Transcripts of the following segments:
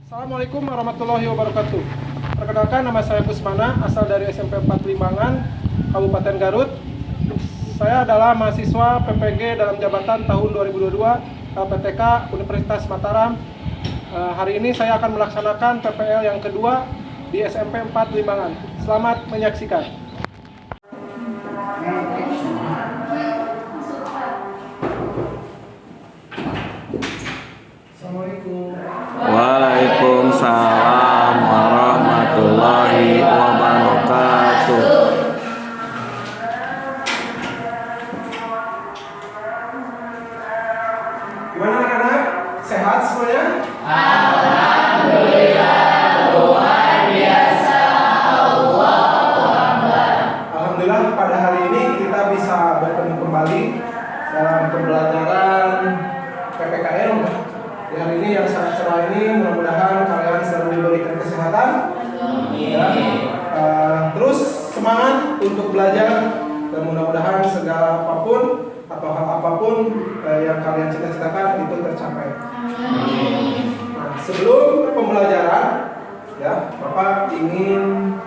Assalamualaikum warahmatullahi wabarakatuh. Perkenalkan, nama saya Kusmana, asal dari SMP 4 Limbangan, Kabupaten Garut. Saya adalah mahasiswa PPG dalam jabatan tahun 2022 LPTK Universitas Mataram. Hari ini saya akan melaksanakan PPL yang kedua di SMP 4 Limbangan. Selamat menyaksikan. Assalamualaikum. Waalaikumsalam warahmatullahi wabarakatuh. Gimana anak-anak? Sehat semuanya? Alhamdulillah, luar biasa. Allahu Akbar. Alhamdulillah, pada hari ini kita bisa bertemu kembali dalam pembelajaran PPKN. Di hari ini yang sangat cerah ini, mudah-mudahan kalian selalu diberikan kesehatan. Terus semangat untuk belajar, dan mudah-mudahan segala apapun atau hal apapun yang kalian cita-citakan itu tercapai. Nah, sebelum pembelajaran, ya, Bapak ingin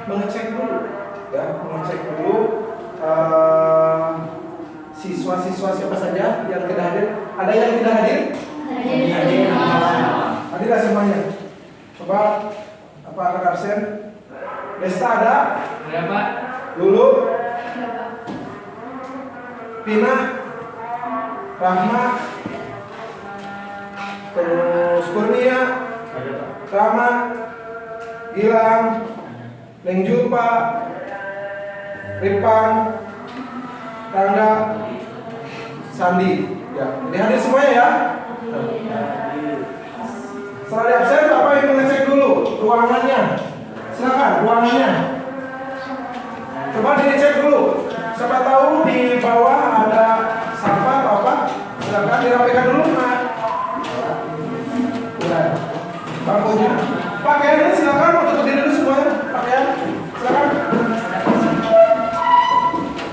mengecek dulu, siswa-siswa siapa saja yang tidak hadir. Ada yang tidak hadir? Hadir semuanya. Coba apa akan absen? Desta ada? Ya, Pak. Lulu? Pina? Rahma? Terus Kurnia? Rama? Gilang? Lengjulpa? Ripan? Rangga? Sandi? Ya, ini hadir semuanya ya? Setelah di absen, Bapak ingin mengecek dulu ruangannya. Silakan, ruangannya. Coba dicek dulu. Siapa tahu di bawah ada sampah atau apa? Silakan dirapikan dulu, Pak. Udah. Bangkunya. Pakaiannya silakan untuk berdiri dulu semuanya. Pakaian, silakan.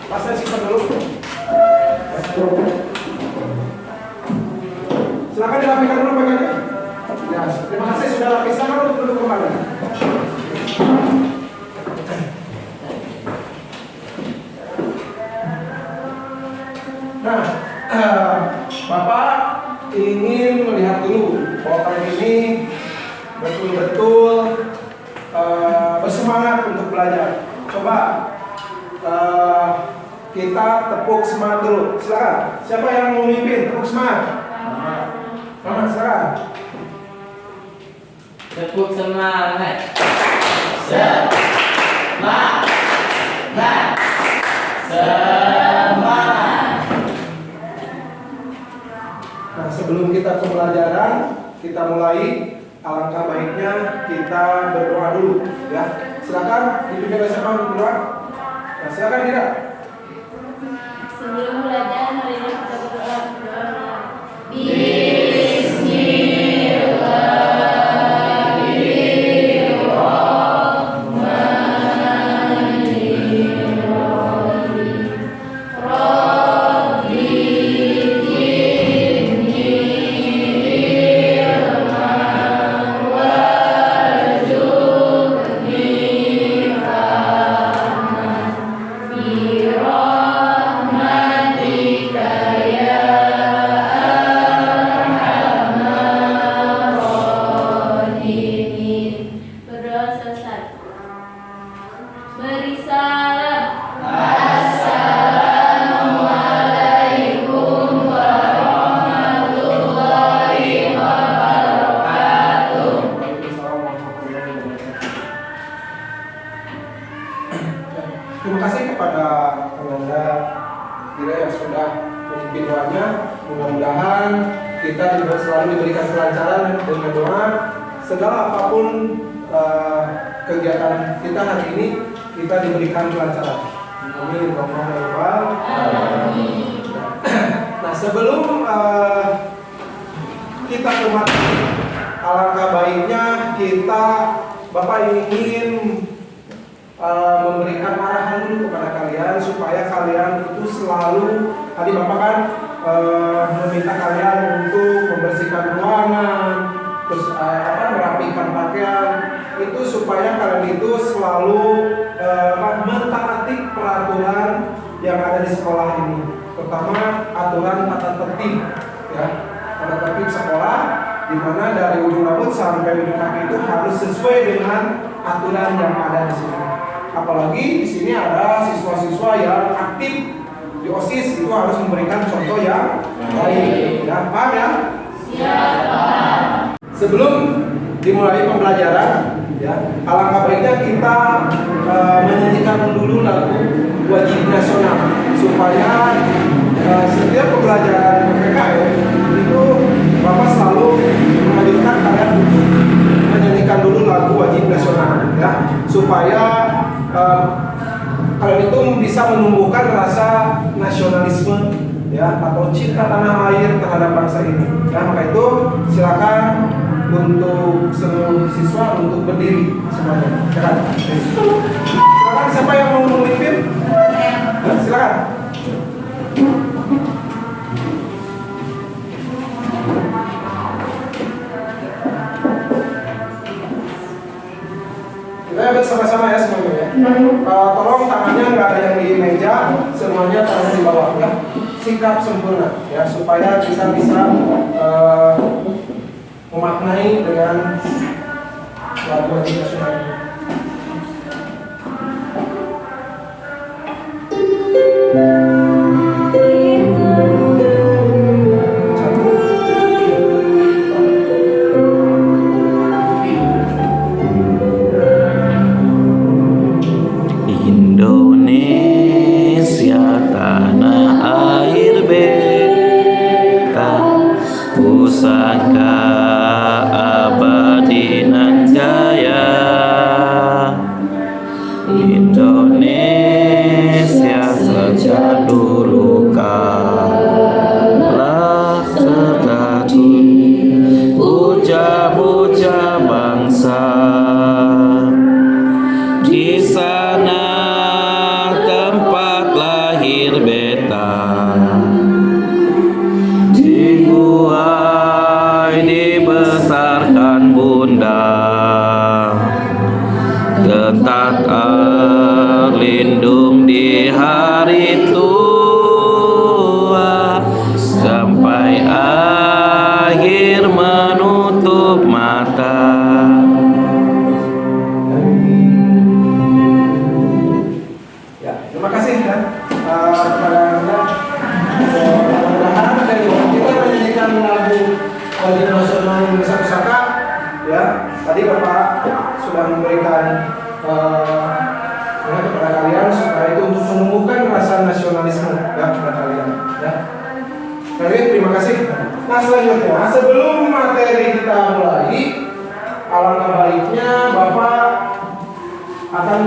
Pasnya simpan dulu. Silakan dirapikan dulu pakaiannya. Ya, terima kasih sudah lapiskan untuk duduk kembali. Nah, Bapak ingin melihat dulu bahwa kalian ini betul-betul bersemangat untuk belajar. Coba kita tepuk semangat dulu. Silakan. Siapa yang mau memimpin? Tepuk semangat. Selamat, silakan. Tepuk semangat. Semangat. Semangat. Nah, sebelum kita pembelajaran, kita mulai. Alangkah baiknya kita berdoa dulu, ya. Silakan dipimpin oleh siapa untuk berdoa? Nah, silakan tidak. Sebelum belajar, mari kita berdoa. Berdoa selesai. Beri salam. Assalamualaikum warahmatullahi wabarakatuh. Terima kasih kepada Anda Kira yang sudah memimpin doanya. Mudah-mudahan kita juga selalu diberikan kelancaran dengan doa. Segala apapun kegiatan kita hari ini, kita diberikan kelancaran. Amin. Nah, sebelum kita ke materi, alangkah baiknya kita Bapak ingin memberikan arahan dulu kepada kalian supaya kalian itu selalu, tadi Bapak kan meminta kalian untuk membersihkan ruangan, terus berpakaian itu supaya kalian itu selalu mentaati peraturan yang ada di sekolah ini, terutama aturan tata tertib, ya, tata tertib sekolah, di mana dari ujung rambut sampai ujung kaki itu harus sesuai dengan aturan yang ada di sini. Apalagi di sini ada siswa-siswa yang aktif di OSIS, itu harus memberikan contoh yang baik. Ya, paham ya? Sebelum dimulai pembelajaran, ya, alangkah baiknya kita menyanyikan dulu lagu wajib nasional supaya setiap pembelajaran PPKN itu Bapak selalu mengajarkan kalian untuk menyanyikan dulu lagu wajib nasional, ya, supaya kalian itu bisa menumbuhkan rasa nasionalisme, ya, atau cinta tanah air terhadap bangsa ini. Ya, maka itu silakan untuk seluruh siswa untuk berdiri semuanya. Silakan siapa yang mau memimpin? Ya, silakan. Kita bersama-sama ya semuanya ya. Tolong tangannya nggak ada yang di meja, semuanya tangan di bawah ya. Sikap sempurna ya, supaya kita bisa memaknai dengan lagu wajib nasional. Indonesia tanah air beta, pusaka abadi nan jaya. Indonesia sejak dulu kala terjadi puja-puja bangsa. Di sana tempat lahir beta, di Guai dibesarkan bunda, ketat terlindung di hari tua, sampai akhir menutup mata. Terima kasih ya kepada Anda. Mudah-mudahan dari kita menyanyikan lagu wajib nasional Indonesia Pusaka ya. Tadi Bapak sudah memberikan kepada kalian supaya itu untuk menumbuhkan rasa nasionalisme ya kepada kalian ya. Baik, terima kasih. Nah, selanjutnya sebelum materi kita mulai, alangkah baiknya Bapak akan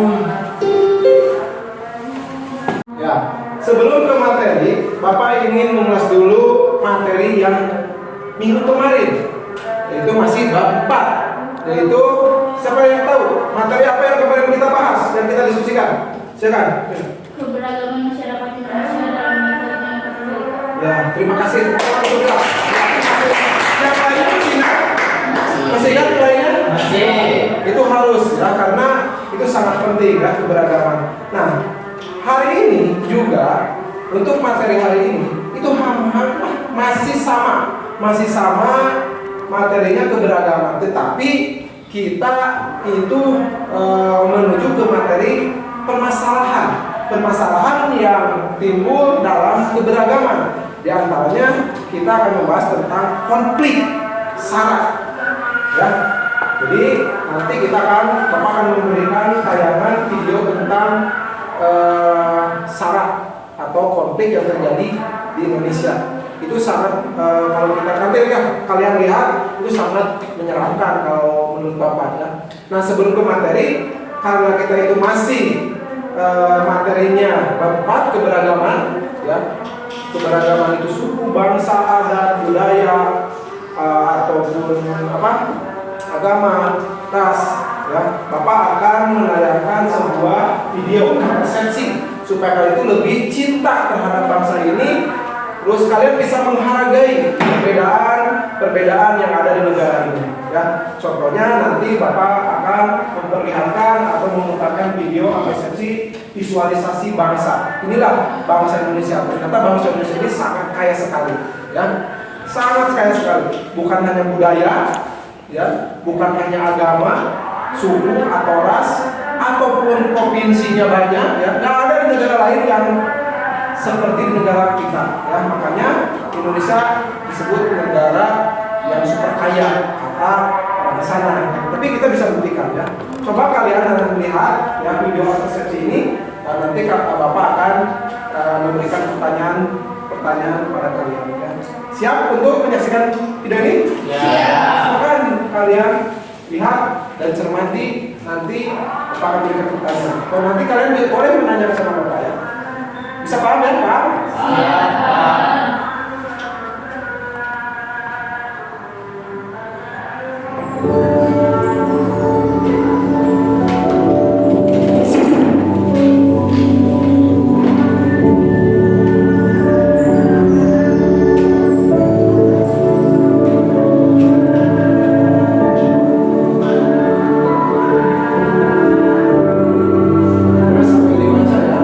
ya, sebelum ke materi, Bapak ingin mengulas dulu materi yang minggu kemarin, yaitu masih bab 4. Yaitu siapa yang tahu materi apa yang kemarin kita bahas dan kita diskusikan? Silakan. Keberagaman masyarakat Indonesia dalam metode yang terbaik. Ya, terima kasih. Yang lainnya masih ingat? Masih ingat yang lainnya? Masih. Itu harus ya, karena itu sangat penting ya, keberagaman. Nah, hari ini juga untuk materi hari ini itu masih sama materinya keberagaman, tetapi kita itu menuju ke materi permasalahan yang timbul dalam keberagaman. Di antaranya kita akan membahas tentang konflik syarat ya. Jadi nanti Bapak akan memberikan tayangan video tentang syarat atau konflik yang terjadi di Indonesia. Itu sangat kalau kita nanti ya kalian lihat itu sangat menyeramkan kalau menurut Bapak ya. Nah, sebelum ke materi, karena kita itu masih materinya bab keberagaman ya. Keberagaman itu suku, bangsa, adat, budaya ataupun agama, ras ya. Bapak akan menayangkan sebuah video persepsi supaya kalian itu lebih cinta terhadap bangsa ini, terus kalian bisa menghargai perbedaan perbedaan yang ada di negara ini. Ya, contohnya nanti Bapak akan memperlihatkan atau memutarkan video apresiasi visualisasi bangsa. Inilah bangsa Indonesia. Ternyata bangsa Indonesia ini sangat kaya sekali, ya, sangat kaya sekali. Bukan hanya budaya, ya, bukan hanya agama, suku atau ras, ataupun provinsinya banyak. Ya, nggak ada di negara lain yang seperti di negara kita. Ya, makanya Indonesia disebut negara yang super kaya kata orang sana. Tapi kita bisa buktikan, ya. Coba kalian nanti melihat ya video persepsi ini, dan nanti Bapak akan memberikan pertanyaan kepada kalian. Ya. Siap untuk menyaksikan video ini? Silakan kalian lihat dan cermati, nanti Bapak akan berikan pertanyaan. Kalau nanti kalian boleh menanyakan sama Bapak, ya. Bisa paham, ya, Pak? Sampai 5 saja.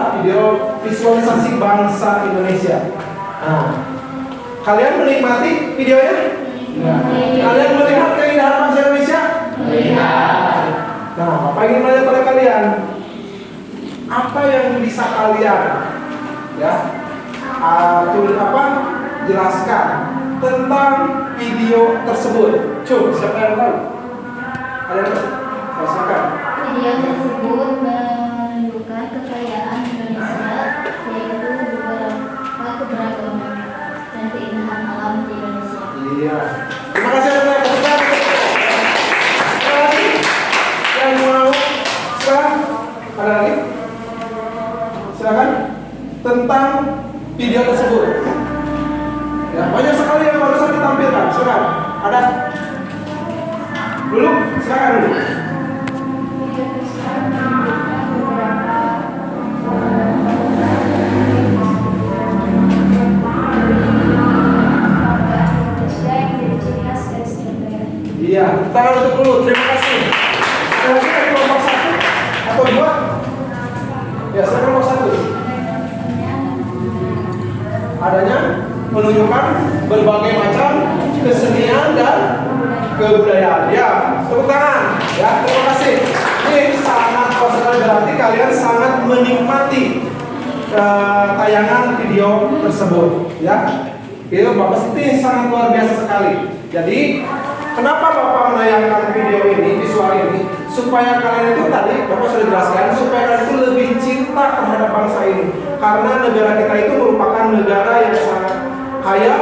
adalah video visualisasi bangsa Indonesia. Nah, kalian menikmati videonya? Kalian melihat keindahan bangsa Indonesia? Lihat. Nah, Bapak ingin menanya pada kalian, apa yang bisa kalian jelaskan tentang video tersebut? Siapa yang tahu? Kalian tahu? Silakan. Video tersebut menunjukkan kekayaan Indonesia, yaitu beberapa keberagaman dan keindahan alam di Indonesia. Iya. Terima kasih teman-teman. Yang mau silakan. Ada lagi? Silakan. Tentang video tersebut. Ya, banyak sekali yang barusan ditampilkan. Silakan. Ada? Dulu, silakan dulu. Video tersebut menunjukkan beberapa Indonesia yang menjadi ciri khas dari Surabaya. Iya, tangan untuk dulu. Terima kasih. Ada lagi dari kelompok 1 atau 2? Ya, saya kelompok 1. Adanya menunjukkan berbagai macam kesenian dan kebudayaan. Ya, tepuk tangan. Ya, terima kasih. Ini sangat sekali, berarti kalian sangat menikmati tayangan video tersebut. Ya, itu Bapak Siti sangat luar biasa sekali. Jadi, kenapa Bapak menayangkan video ini, visual ini? Supaya kalian itu tadi Bapak sudah jelaskan, supaya kalian itu lebih cinta terhadap bangsa ini. Karena negara kita itu merupakan negara yang sangat kaya,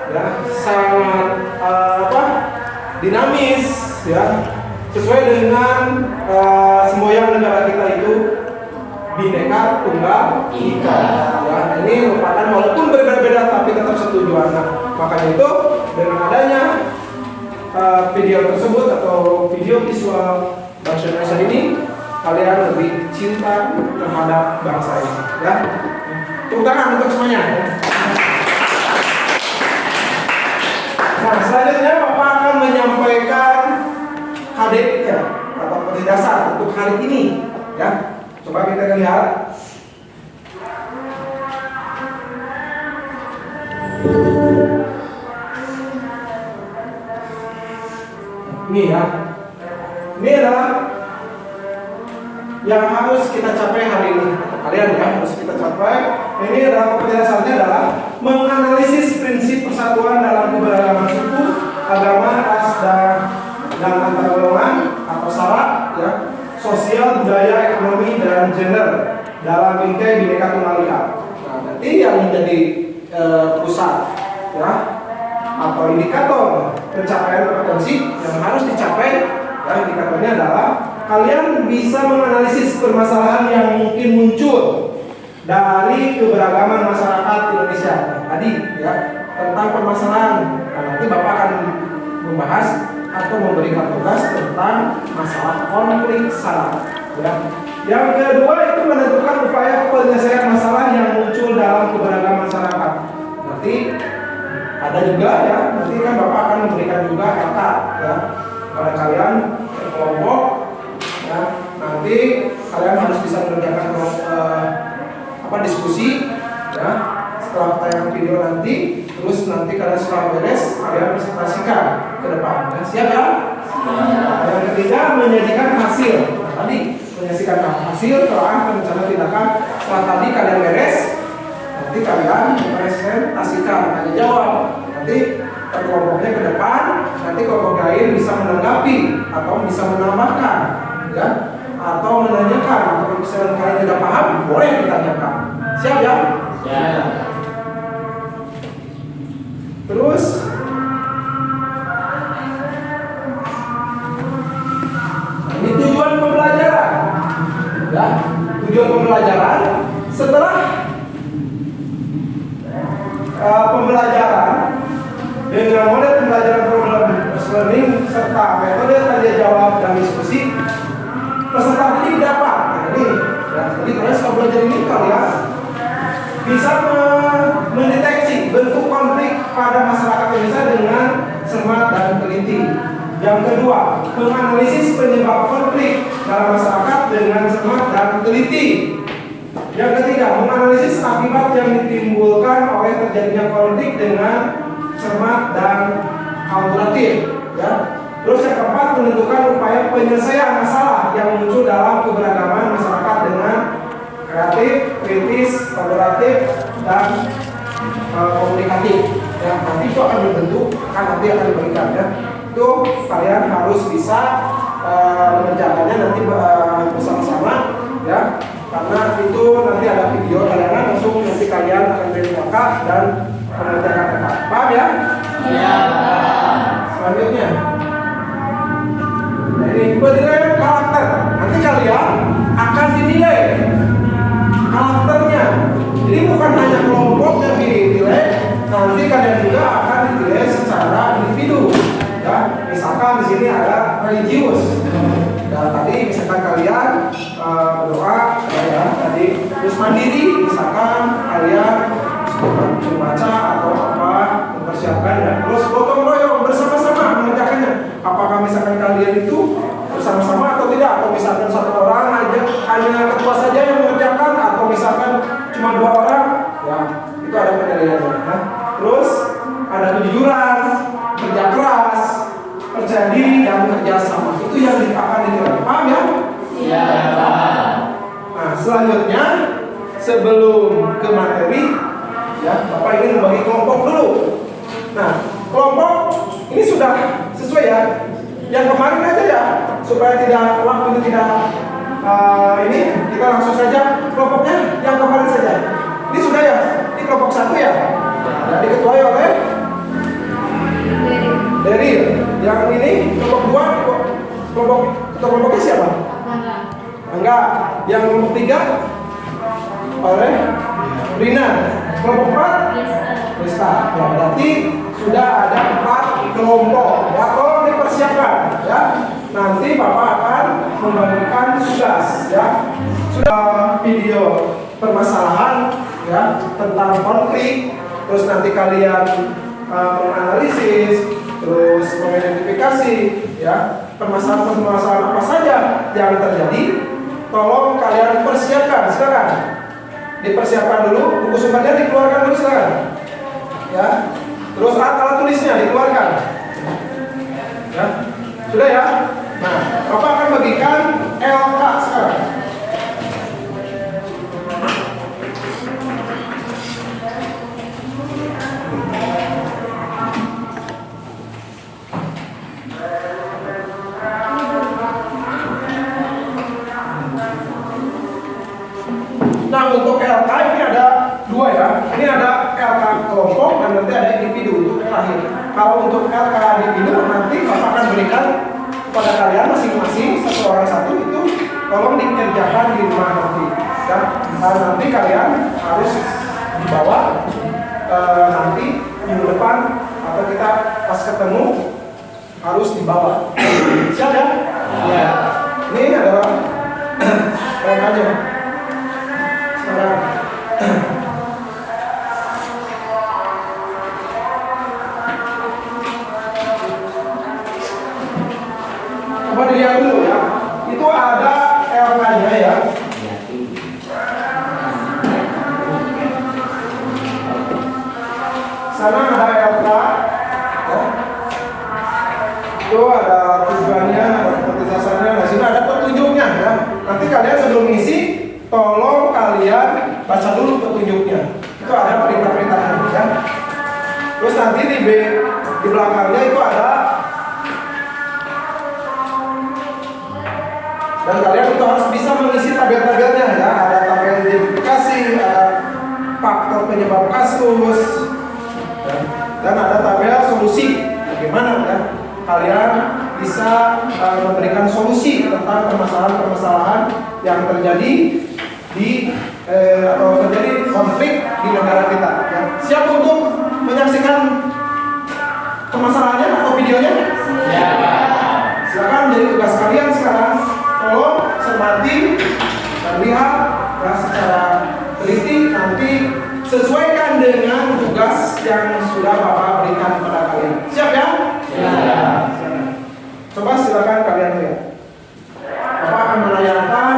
ya, sangat dinamis, ya, sesuai dengan semboyan negara kita itu Bhinneka Tunggal Ika. Ya, ini merupakan walaupun berbeda-beda tapi tetap satu tujuan. Nah, makanya itu dengan adanya video tersebut atau video visual bangsa Indonesia ini, kalian lebih cinta terhadap bangsa ini. Ya, tepuk tangan untuk semuanya. Ya. Nah, selanjutnya Bapak akan menyampaikan KD ya, atau materi dasar untuk hari ini. Ya, coba kita lihat. Ini ya, ini adalah yang harus kita capai hari ini. Kalian ya harus kita capai. Ini adalah penjelasannya adalah menganalisis prinsip persatuan dalam keberagaman suku, agama, ras dan antar golongan atau syarat, ya, sosial, budaya, ekonomi dan gender dalam bingkai Bhinneka Tunggal Ika. Nah, nanti yang menjadi pusat, ya, atau indikator pencapaian kompetensi yang harus dicapai, ya, indikatornya adalah kalian bisa menganalisis permasalahan yang mungkin muncul dari keberagaman masyarakat Indonesia. Tadi ya, tentang permasalahan. Nah, nanti Bapak akan membahas atau memberikan tugas tentang masalah konflik syarat. Ya. Yang kedua itu menentukan upaya penyelesaian masalah yang muncul dalam keberagaman masyarakat. Nanti ada juga ya, nanti kan Bapak akan memberikan juga LK ya pada kalian kelompok. Ya, nanti kalian harus bisa mengerjakan diskusi ya setelah tayang video nanti, terus nanti kalian setelah beres kalian presentasikan ke depan. Ya, siap ya? Nah, yang ketiga menyajikan hasil. Nah, tadi menyajikan hasil telah rencana tindakan. Setelah tadi kalian beres, nanti kalian presentasikan, tanya jawab. Nanti kelompoknya ke depan, nanti kelompok lain bisa menanggapi atau bisa menambahkan, ya, atau menanyakan. Kalau misalnya kalian tidak paham, boleh ditanyakan. Siap ya? Siap. Terus ini tujuan pembelajaran. Ya, tujuan pembelajaran setelah pembelajaran dengan model pembelajaran problem learning serta metode tanya jawab dan diskusi, peserta didik dapat. Nah, ini ya, jadi kalian setelah belajar ini kalian bisa mendeteksi bentuk konflik pada masyarakat Indonesia dengan cermat dan teliti. Yang kedua, menganalisis penyebab konflik dalam masyarakat dengan cermat dan teliti. Yang ketiga, menganalisis akibat yang ditimbulkan oleh terjadinya konflik dengan cermat dan kalkulatif. Ya. Terus yang keempat, menentukan upaya penyelesaian masalah yang muncul dalam keberagaman masyarakat dengan kreatif, kritis, kolaboratif, dan komunikatif. Ya, nanti itu akan dibentuk, nanti akan diberikan. Ya. Itu kalian harus bisa mengerjakannya nanti bersama-sama, ya. Karena itu nanti ada video kalian langsung nanti kalian akan beri kakak dan mengerjakan kakak. Paham ya? Iya. Selanjutnya, nah ini penilaian karakter. Nanti kalian akan dinilai karakternya. Jadi bukan hanya kelompok yang dinilai, nanti kalian juga akan dinilai secara individu. Ya, misalkan di sini ada religius. Dan tadi misalkan kalian berdoa, ya, tadi terus mandiri, misalkan kalian membaca atau apa mempersiapkan, ya. Terus gotong royong bersama-sama mengerjakannya. Apakah misalkan kalian itu bersama-sama atau tidak? Atau misalkan satu orang aja hanya ketua saja yang mengerjakan, atau misalkan cuma 2 orang, ya itu ada penilaiannya. Nah, terus ada kejujuran, kerja keras, percaya diri, dan kerja sama. Itu yang akan dinilai. Paham ya? Iya. Nah, selanjutnya sebelum ke materi, ya, Bapak ingin membagi kelompok dulu. Nah, kelompok ini sudah sesuai ya. Yang kemarin aja ya, supaya tidak waktu itu tidak ini kita langsung saja kelompoknya yang kemarin saja. Ini sudah ya, ini kelompok 1 ya. Nah, diketuai oleh Daryl. Yang ini kelompok 2, kelompoknya siapa? Enggak. Yang kelompok 3 oleh Rina. Kelompok 4 Rista. Ya, berarti sudah ada 4 kelompok. Ya, tolong dipersiapkan ya. Nanti Bapak akan membagikan tugas ya. Sudah video permasalahan ya tentang konflik. Terus nanti kalian menganalisis, terus mengidentifikasi ya permasalahan-permasalahan apa saja yang terjadi. Tolong kalian persiapkan, silakan. Dipersiapkan dulu, buku sumbernya dikeluarkan dulu silakan. Ya. Terus alat tulisnya dikeluarkan. Ya. Sudah ya? Nah, Bapak akan bagikan LK sekarang. Nah, untuk LK ini ada 2 ya. Ini ada LK kelompok dan nanti ada individu untuk terakhir. Kalau untuk LK individu nanti Bapak akan berikan kepada kalian masing-masing satu orang satu, itu tolong dikerjakan di rumah nanti. Ya. Nah, nanti kalian harus dibawa nanti minggu depan atau kita pas ketemu harus dibawa. Siap ya? Ya. Ini adalah LK-nya. Coba dilihat dulu ya. Itu ada LK-nya ya. Sana ada LK ya. Itu ada tujuannya, ada keputusannya. Nah, sini ada petunjuknya ya. Nanti kalian sebelum ngisi, tolong kalian baca dulu petunjuknya. Itu ada perintah-perintahnya ya. Terus nanti di belakangnya itu ada, dan kalian itu harus bisa mengisi tabel-tabelnya ya. Ada tabel identifikasi, ada faktor penyebab kasus, dan ada tabel solusi. Bagaimana ya kalian bisa memberikan solusi tentang permasalahan-permasalahan yang terjadi di atau terjadi konflik di negara kita. Ya. Siap untuk menyaksikan permasalahannya atau videonya? Ya. Silakan menjadi tugas kalian sekarang. Tolong cermati dan lihat ya, secara teliti, nanti sesuaikan dengan tugas yang sudah Bapak berikan kepada kalian. Siap ya? Ya. Coba silakan kalian lihat. Bapak akan menayangkan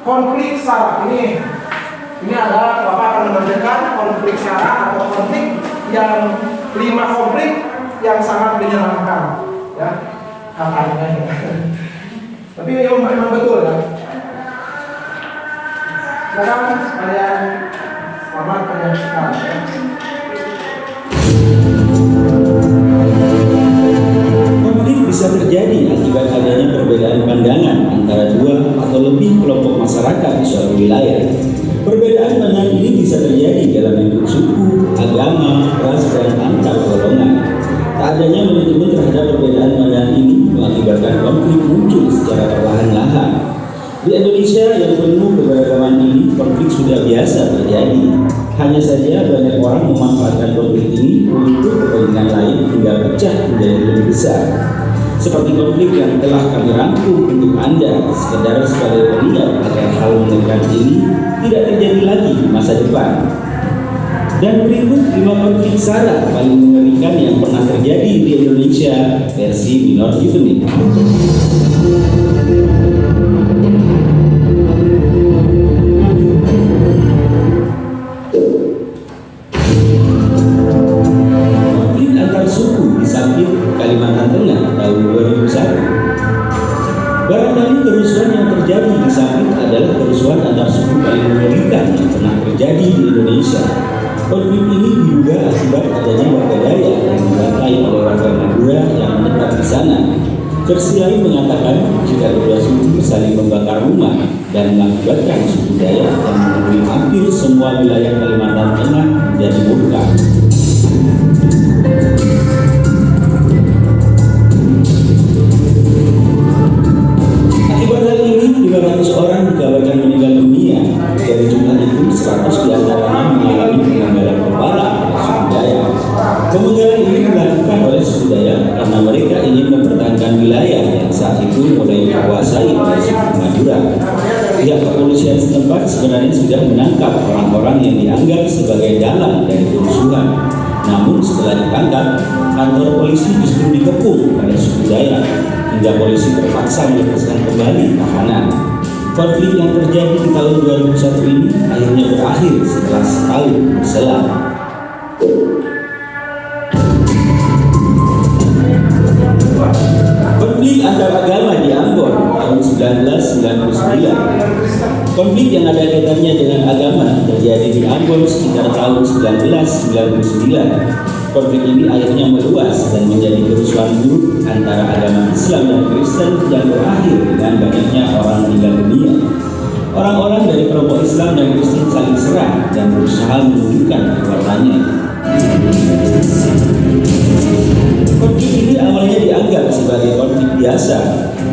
konflik SARA. Ini adalah Bapak akan menampilkan konflik SARA atau konflik yang 5 konflik yang sangat menyenangkan, ya katanya. Tapi ya memang betul ya. Sekarang kalian selamat menyaksikan. Konflik bisa terjadi akibat adanya perbedaan pandangan antara 2 atau lebih kelompok masyarakat di suatu wilayah. Perbedaan pandangan ini bisa terjadi dalam bentuk suku, agama, ras, dan antar golongan. Tak adanya manajemen terhadap perbedaan pandangan ini mengakibatkan konflik muncul secara perlahan-lahan. Di Indonesia yang penuh keberagaman ini, konflik sudah biasa terjadi. Hanya saja banyak orang memanfaatkan konflik ini untuk kepentingan lain hingga pecah menjadi lebih besar. Seperti konflik yang telah kami rangkum untuk Anda, sekedar sebagai pengingat agar hal menekan ini tidak terjadi lagi di masa depan. Dan berikut 5 konflik SARA paling mengerikan yang pernah terjadi di Indonesia versi Minor Evening. Konflik antar suku di Sampit, Kalimantan Tengah tahun 2001. Barangkali kerusuhan yang terjadi di Sampit adalah kerusuhan antar suku paling mengerikan yang pernah terjadi di Indonesia. Konflik ini diduga akibat adanya warga Dayak yang dibantai oleh warga Madura yang menetap di sana. Versi lain mengatakan jika kedua suku saling membakar rumah dan mengakibatkan suku Dayak yang memenuhi hampir semua wilayah Kalimantan Tengah menjadi murka. Akibat hal ini, 500 orang dikabarkan meninggal dunia. Dari jumlah itu, 100 diantaranya mengalami penganggalan kepala oleh suku Dayak. Pemenggalan ini dilakukan oleh suku Dayak karena mereka ingin mempertahankan wilayah yang saat itu mulai dikuasai oleh suku Madura. Pihak kepolisian setempat sebenarnya sudah menangkap orang-orang yang dianggap sebagai dalang dari kerusuhan. Namun setelah ditangkap, kantor polisi justru dikepung oleh suku Dayak hingga polisi terpaksa melepaskan kembali tahanan. Konflik yang terjadi di tahun 2001 ini akhirnya berakhir setelah setahun berselang. Konflik antar agama di Ambon tahun 1999. Konflik yang ada kaitannya dengan agama terjadi di Ambon sekitar tahun 1999. Konflik ini akhirnya meluas dan menjadi kerusuhan buruk antara agama Islam dan Kristen yang berakhir dengan banyaknya orang meninggal dunia. Orang-orang dari kelompok Islam dan Kristen saling serang dan berusaha menunjukkan kekuatannya. Konflik ini awalnya dianggap sebagai konflik biasa,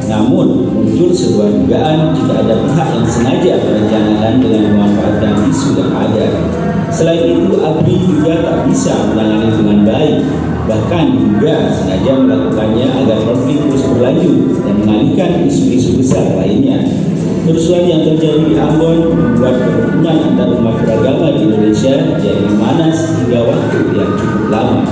namun muncul sebuah dugaan jika ada pihak yang sengaja berencanakan dengan memanfaatkan isu yang ada. Selain itu, ABRI juga tak bisa menangani dengan baik, bahkan juga sengaja melakukannya agar konflik terus berlanjut dan mengalihkan isu-isu besar lainnya. Kerusuhan yang terjadi di Ambon membuat kerukunan antar umat beragama di Indonesia jadi memanas hingga waktu yang cukup lama.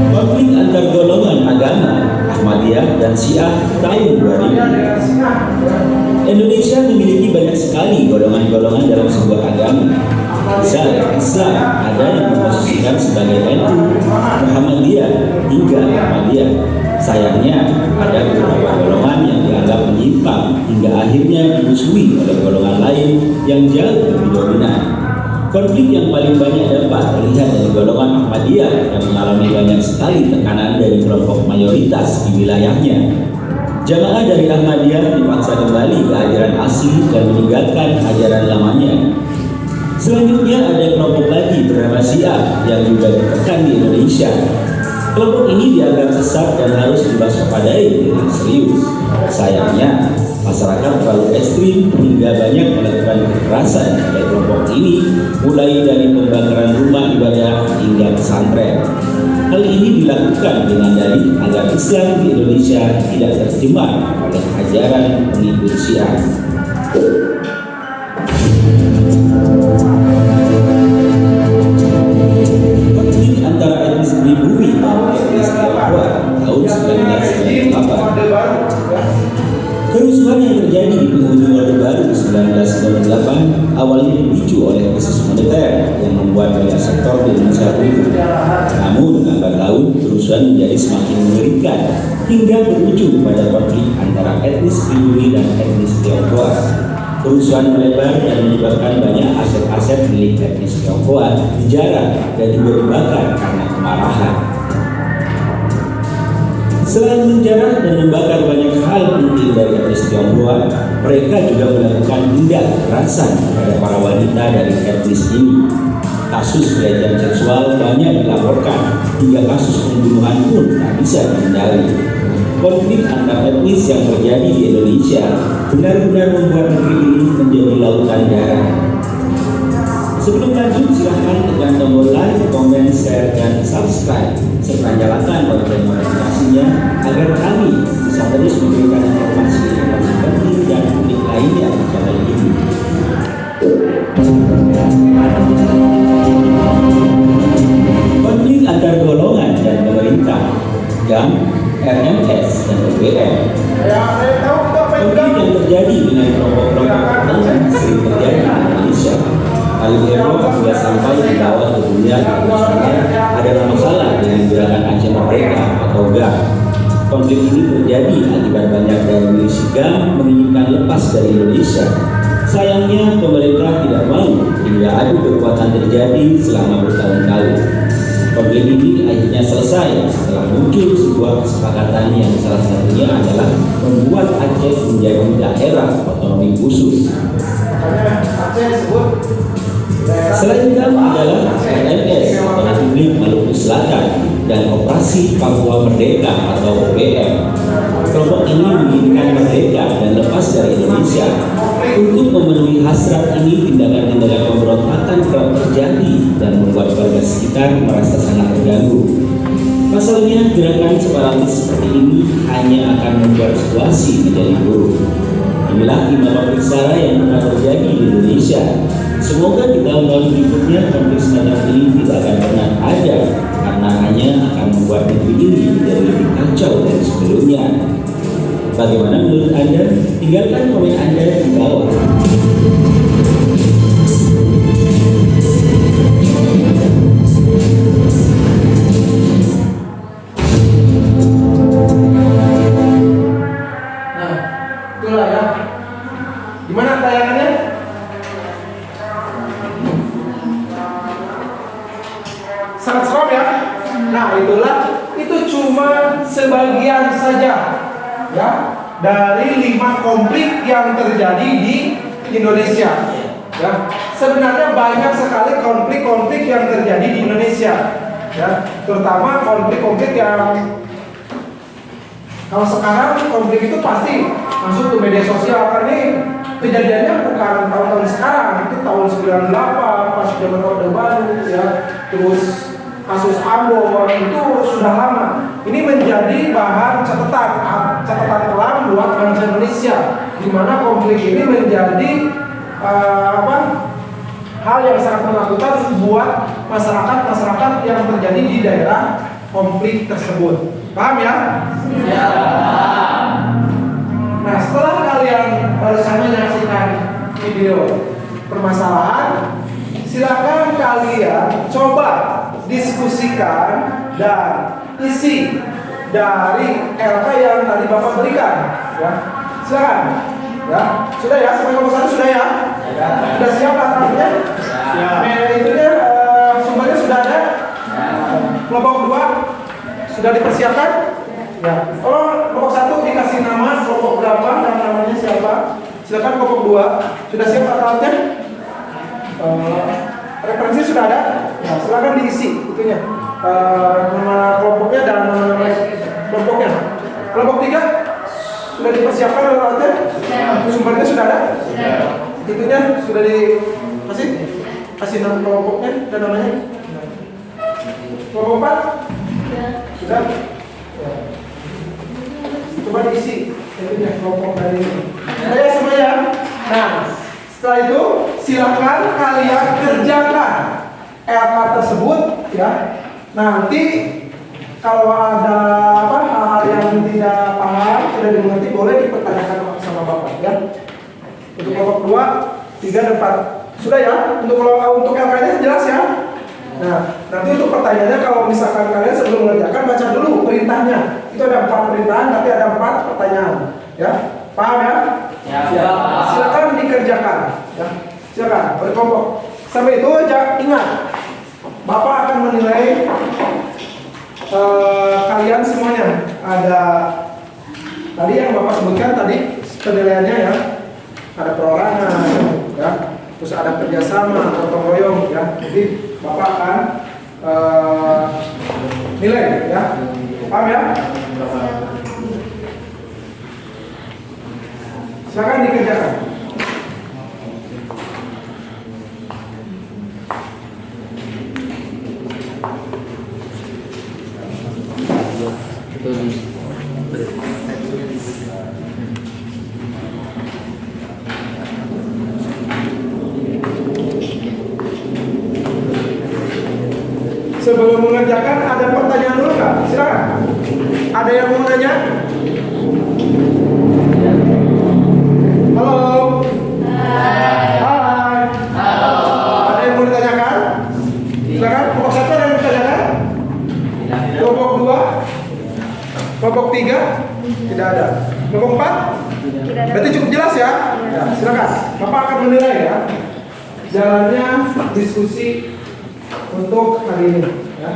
Konflik antar golongan agama Ahmadiyah dan Syiah tahun 2000. Indonesia memiliki banyak sekali golongan-golongan dalam sebuah agama. Misal Islam ada yang memposisikan sebagai NU, Muhammadiyah hingga Ahmadiyah. Sayangnya ada beberapa golongan yang dianggap menyimpang hingga akhirnya dimusuhi oleh golongan lain yang jauh lebih dominan. Konflik yang paling banyak dapat terlihat dari golongan Ahmadiyah yang mengalami banyak sekali tekanan dari kelompok mayoritas di wilayahnya. Jamaah dari Ahmadiyah dipaksa kembali ke ajaran asli dan meninggalkan ajaran lamanya. Selanjutnya ada kelompok lagi bernama Syiah yang juga ditekan di Indonesia. Kelompok ini dianggap sesat dan harus diwaspadai dengan serius. Sayangnya, masyarakat terlalu ekstrim hingga banyak melakukan kekerasan oleh kelompok ini, mulai dari pembakaran rumah ibadah hingga pesantren. Hal ini dilakukan dengan dalih agar Islam di Indonesia tidak tercemar oleh ajaran pengikut Syiah. Konflik antara etnis pribumi dan etnis Tionghoa tahun 1998. Kerusuhan yang terjadi di penghujung Orde Baru 1998 awalnya dipicu oleh krisis moneter yang membuat banyak sektor di Indonesia runtuh. Namun, lambat laun kerusuhan menjadi semakin mengerikan hingga berujung pada konflik antara etnis Pribumi dan etnis Tionghoa. Kerusuhan melebar dan menyebabkan banyak aset-aset milik etnis Tionghoa dijarah dan juga dibakar karena kemarahan. Selain menjarah dan membakar banyak hal penting dari etnis Tionghoa, mereka juga melakukan tindak kekerasan kepada para wanita dari etnis ini. Kasus pelecehan seksual banyak dilaporkan, hingga kasus pembunuhan pun tak bisa dihindari. Konflik antar etnis yang terjadi di Indonesia benar-benar membuat negeri ini menjadi lautan darah. Sebelum lanjut, silahkan tekan tombol like, komen, share, dan subscribe, serta nyalakan lonceng notifikasinya agar kami bisa terus memberikan informasi-informasi penting dan unik lainnya di channel ini. Konflik antar golongan dan pemerintah, GAM, RMS, dan UPM. Konflik yang terjadi dengan kelompok-kelompok tertentu sering terjadi di Indonesia. Hal heboh hingga sampai dibawa ke dunia internasional adalah masalah dengan gerakan Aceh Merdeka atau GAM. Konflik ini terjadi akibat banyak dari milisi GAM menginginkan lepas dari Indonesia. Sayangnya pemerintah tidak mau hingga adu kekuatan terjadi selama bertahun-tahun. Konflik ini akhirnya selesai setelah muncul sebuah kesepakatan yang salah satunya adalah membuat Aceh menjadi daerah otonomi khusus. Selain GAM adalah RMS atau Republik Maluku Selatan dan Operasi Papua Merdeka atau OPM. Kelompok ini menginginkan merdeka dan lepas dari Indonesia. Untuk memenuhi hasrat ini, tindakan-tindakan pemberontakan kerap terjadi dan membuat warga sekitar merasa sangat terganggu. Pasalnya, gerakan separatis seperti ini hanya akan membuat situasi menjadi buruk. Inilah 5 konflik SARA yang pernah terjadi di Indonesia. Semoga di tahun-tahun berikutnya konflik semacam ini tidak akan pernah ada, karena hanya akan membuat negeri ini menjadi lebih kacau dari sebelumnya. Bagaimana menurut Anda? Tinggalkan komen Anda di bawah. Nah, itulah ya. Gimana tayangannya? Sangat seram ya. Nah, itu cuma sebagian saja ya dari 5 konflik yang terjadi di Indonesia. Ya, sebenarnya banyak sekali konflik-konflik yang terjadi di Indonesia. Ya, terutama konflik-konflik yang kalau sekarang konflik itu pasti masuk ke media sosial, karena ini kejadiannya bukan tahun-tahun sekarang, itu tahun 98 pas zaman Orde Baru ya, terus kasus Ambon itu sudah lama. Ini menjadi bahan catatan kelam buat bangsa Indonesia, di mana konflik ini menjadi hal yang sangat menakutkan buat masyarakat yang terjadi di daerah konflik tersebut. Paham ya? Ya. Nah, setelah kalian barusan menyaksikan video permasalahan, silakan kalian coba diskusikan dan isi dari LK yang tadi Bapak berikan. Ya, silakan. Ya, sudah ya, sampai kelompok 1 sudah ya? Sudah siap alatnya? Itunya sumbernya sudah ada? Kelompok 2 sudah dipersiapkan? Ya. Kalau kelompok 1 dikasih nama, kelompok berapa dan namanya siapa? Silakan kelompok 2 sudah siap alatnya? Referensi sudah ada? Nah, silakan diisi itunya. Nama kelompoknya dan nama kelompoknya. Kelompok 3 sudah dipersiapkan alatnya? Sumbernya sudah ada? Itunya sudah kasih nama kelompoknya dan namanya. Kelompok 4 sudah. Coba diisi itunya kelompok dari ini. Saya semuanya. Nah, setelah itu silakan kalian kerjakan LK tersebut ya. Nanti kalau ada hal-hal yang tidak paham, tidak dimengerti boleh dipertanyakan sama Bapak ya. Untuk kelompok 2, 3 dan 4. Sudah ya? Untuk LK-nya jelas ya? Nah, nanti untuk pertanyaannya kalau misalkan kalian sebelum mengerjakan baca dulu perintahnya. Itu ada 4 perintahan, tapi ada 4 pertanyaan. Ya, paham ya? Ya. Silakan dikerjakan. Ya, silakan berkelompok. Sampai itu ingat, Bapak akan menilai kalian semuanya. Ada tadi yang Bapak sebutkan tadi penilaiannya ya. Ada perorangan, ya. Terus ada kerjasama, gotong royong, ya. Jadi Bapak akan nilai, ya. Paham ya? Silakan dikerjakan. Sebelum mengerjakan ada pertanyaan dulu nggak? Silakan. Ada yang mau nanya? Halo. Hai. Ada yang mau ditanyakan? Silakan. Kelompok 1 ada yang mau ditanyakan? Kelompok 2? Kelompok 3? Tidak ada. Kelompok 4? Berarti cukup jelas ya? Ya, silakan. Bapak akan menilai ya jalannya diskusi untuk hari ini ya.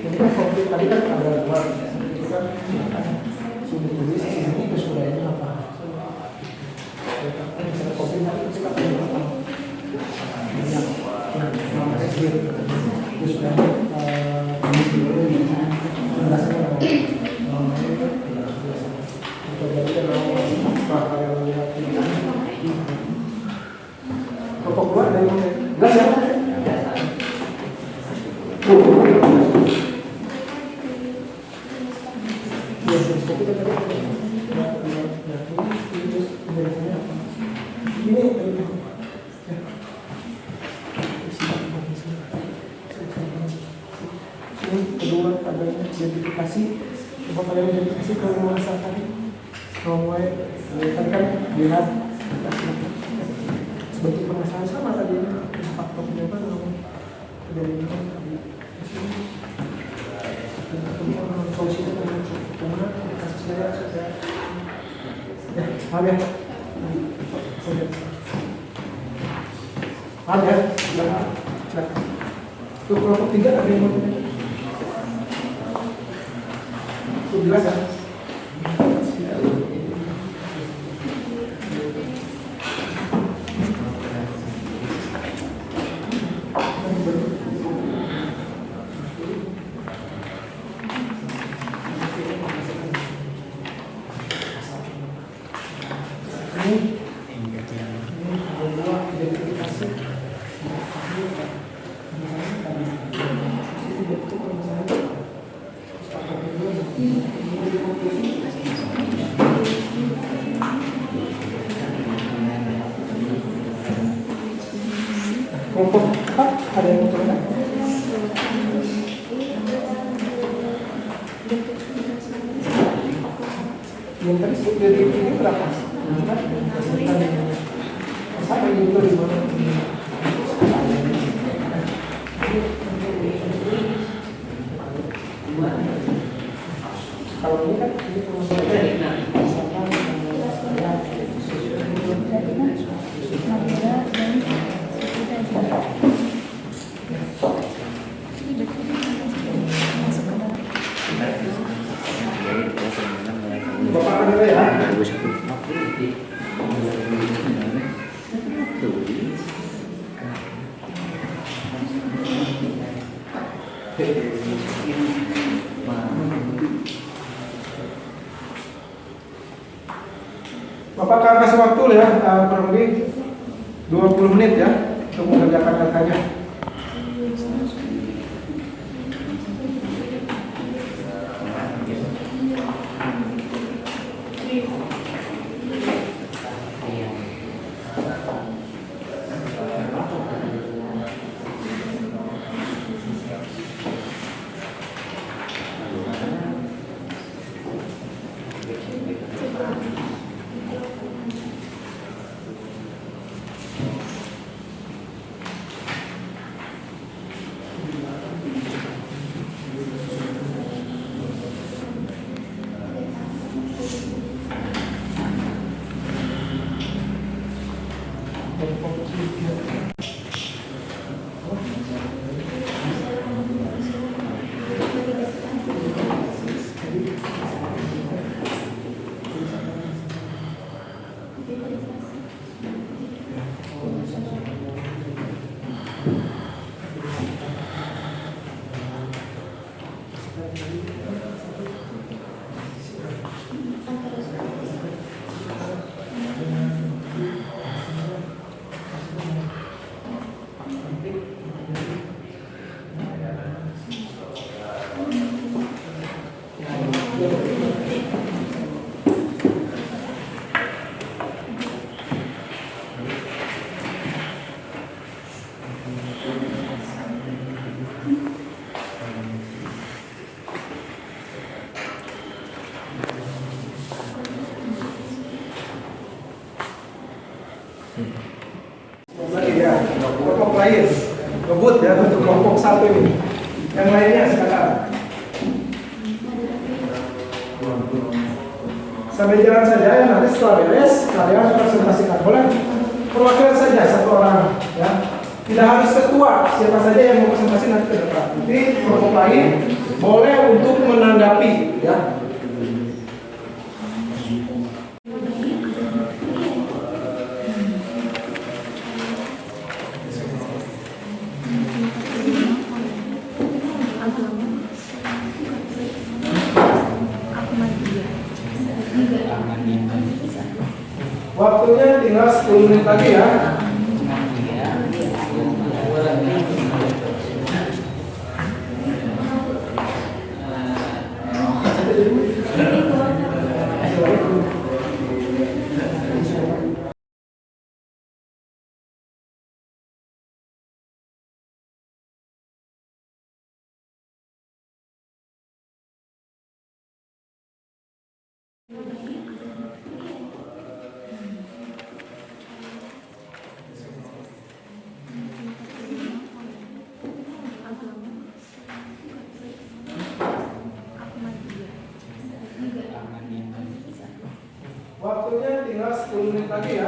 Ini kan konflik tadi kan ada dua, itu kan sudah tulis ini kesudahannya apa? Misalnya konflik tadi itu kan apa? Yang namanya sendiri kesudahannya kelompok 2 ada yang jelas ya? Kedua adanya identifikasi, coba kalian identifikasi kalau merasakan mulai tadi kan lihat seperti permasalahan sama tadi faktor penyebab kejadian kemudian solusinya dengan hubungan kasusnya sudah ya paham ya paham ya silakan untuk kelompok 3 ada yang mau jelas ya? Kelompok 4 ada yang mau turun? Yang tadi sebut dari ini berapa? Sama ini juga di mana? Kalau ini kan ini Bapak akan nilai ya. Bapak akan kasih waktu ya kurang lebih 20 menit ya untuk mengerjakan datanya. Lagi ya, kelompok lain ngebut ya untuk kelompok satu ini. Yang lainnya silakan. Sambil jalan saja ya, nanti setelah beres kalian presentasikan. Boleh perwakilan saja satu orang ya. Tidak harus ketua, siapa saja yang mau presentasi nanti ke depan. Nanti kelompok lain boleh untuk menanggapi ya. Waktunya tinggal 10 menit lagi ya. Waktunya tinggal 10 menit lagi ya.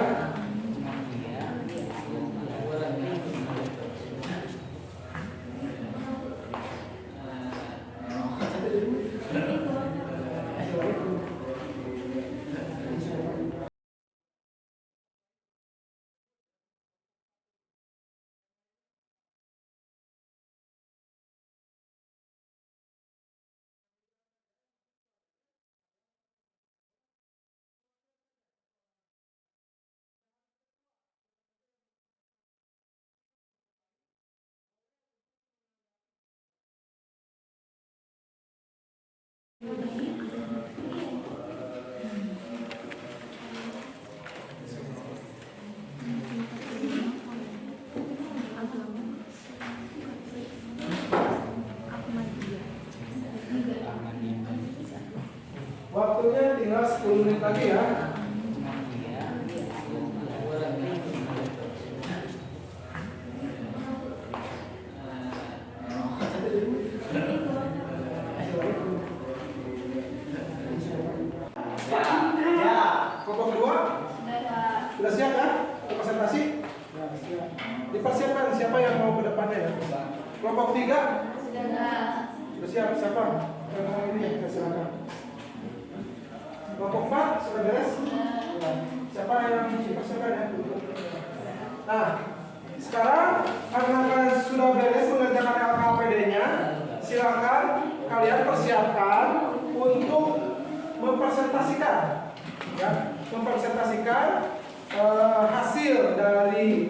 Waktunya tinggal 10 menit lagi ya. Kelompok kedua sudah siap kan? Untuk presentasi? Dipersiapkan siapa yang mau ke depannya ya. Kelompok 3 sudah siap, siapa? Yang mau ini ya, silakan. Kelompok 4 sudah beres? Siapa yang dipersiapkan ya? Nah, sekarang karena kalian sudah beres mengerjakan LKPD-nya, silakan kalian persiapkan untuk mempresentasikan, ya, mempresentasikan hasil dari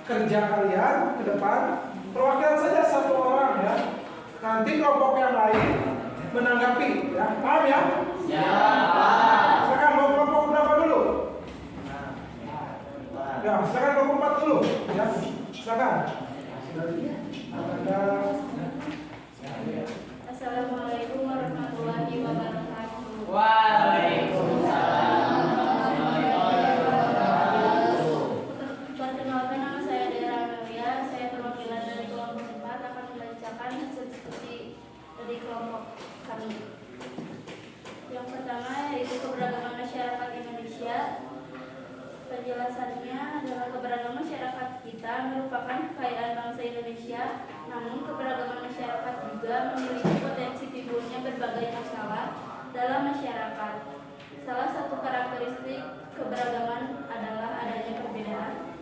kerja kalian ke depan, perwakilan saja satu orang ya. Nanti kelompok yang lain menanggapi ya. Paham ya? Silakan mau kelompok berapa dulu? Ya, silakan kelompok 4 dulu ya. Silakan. Ada. Assalamualaikum warahmatullahi wabarakatuh. Perkenalkan, nama saya Dera Amelia. Saya perwakilan dari kelompok 4 akan membacakan hasil diskusi dari kelompok kami. Yang pertama yaitu keberagaman masyarakat Indonesia. Penjelasannya adalah keberagaman masyarakat kita merupakan kekayaan bangsa Indonesia, namun keberagaman masyarakat juga memiliki potensi timbulnya berbagai masalah dalam masyarakat. Salah satu karakteristik keberagaman adalah adanya perbedaan.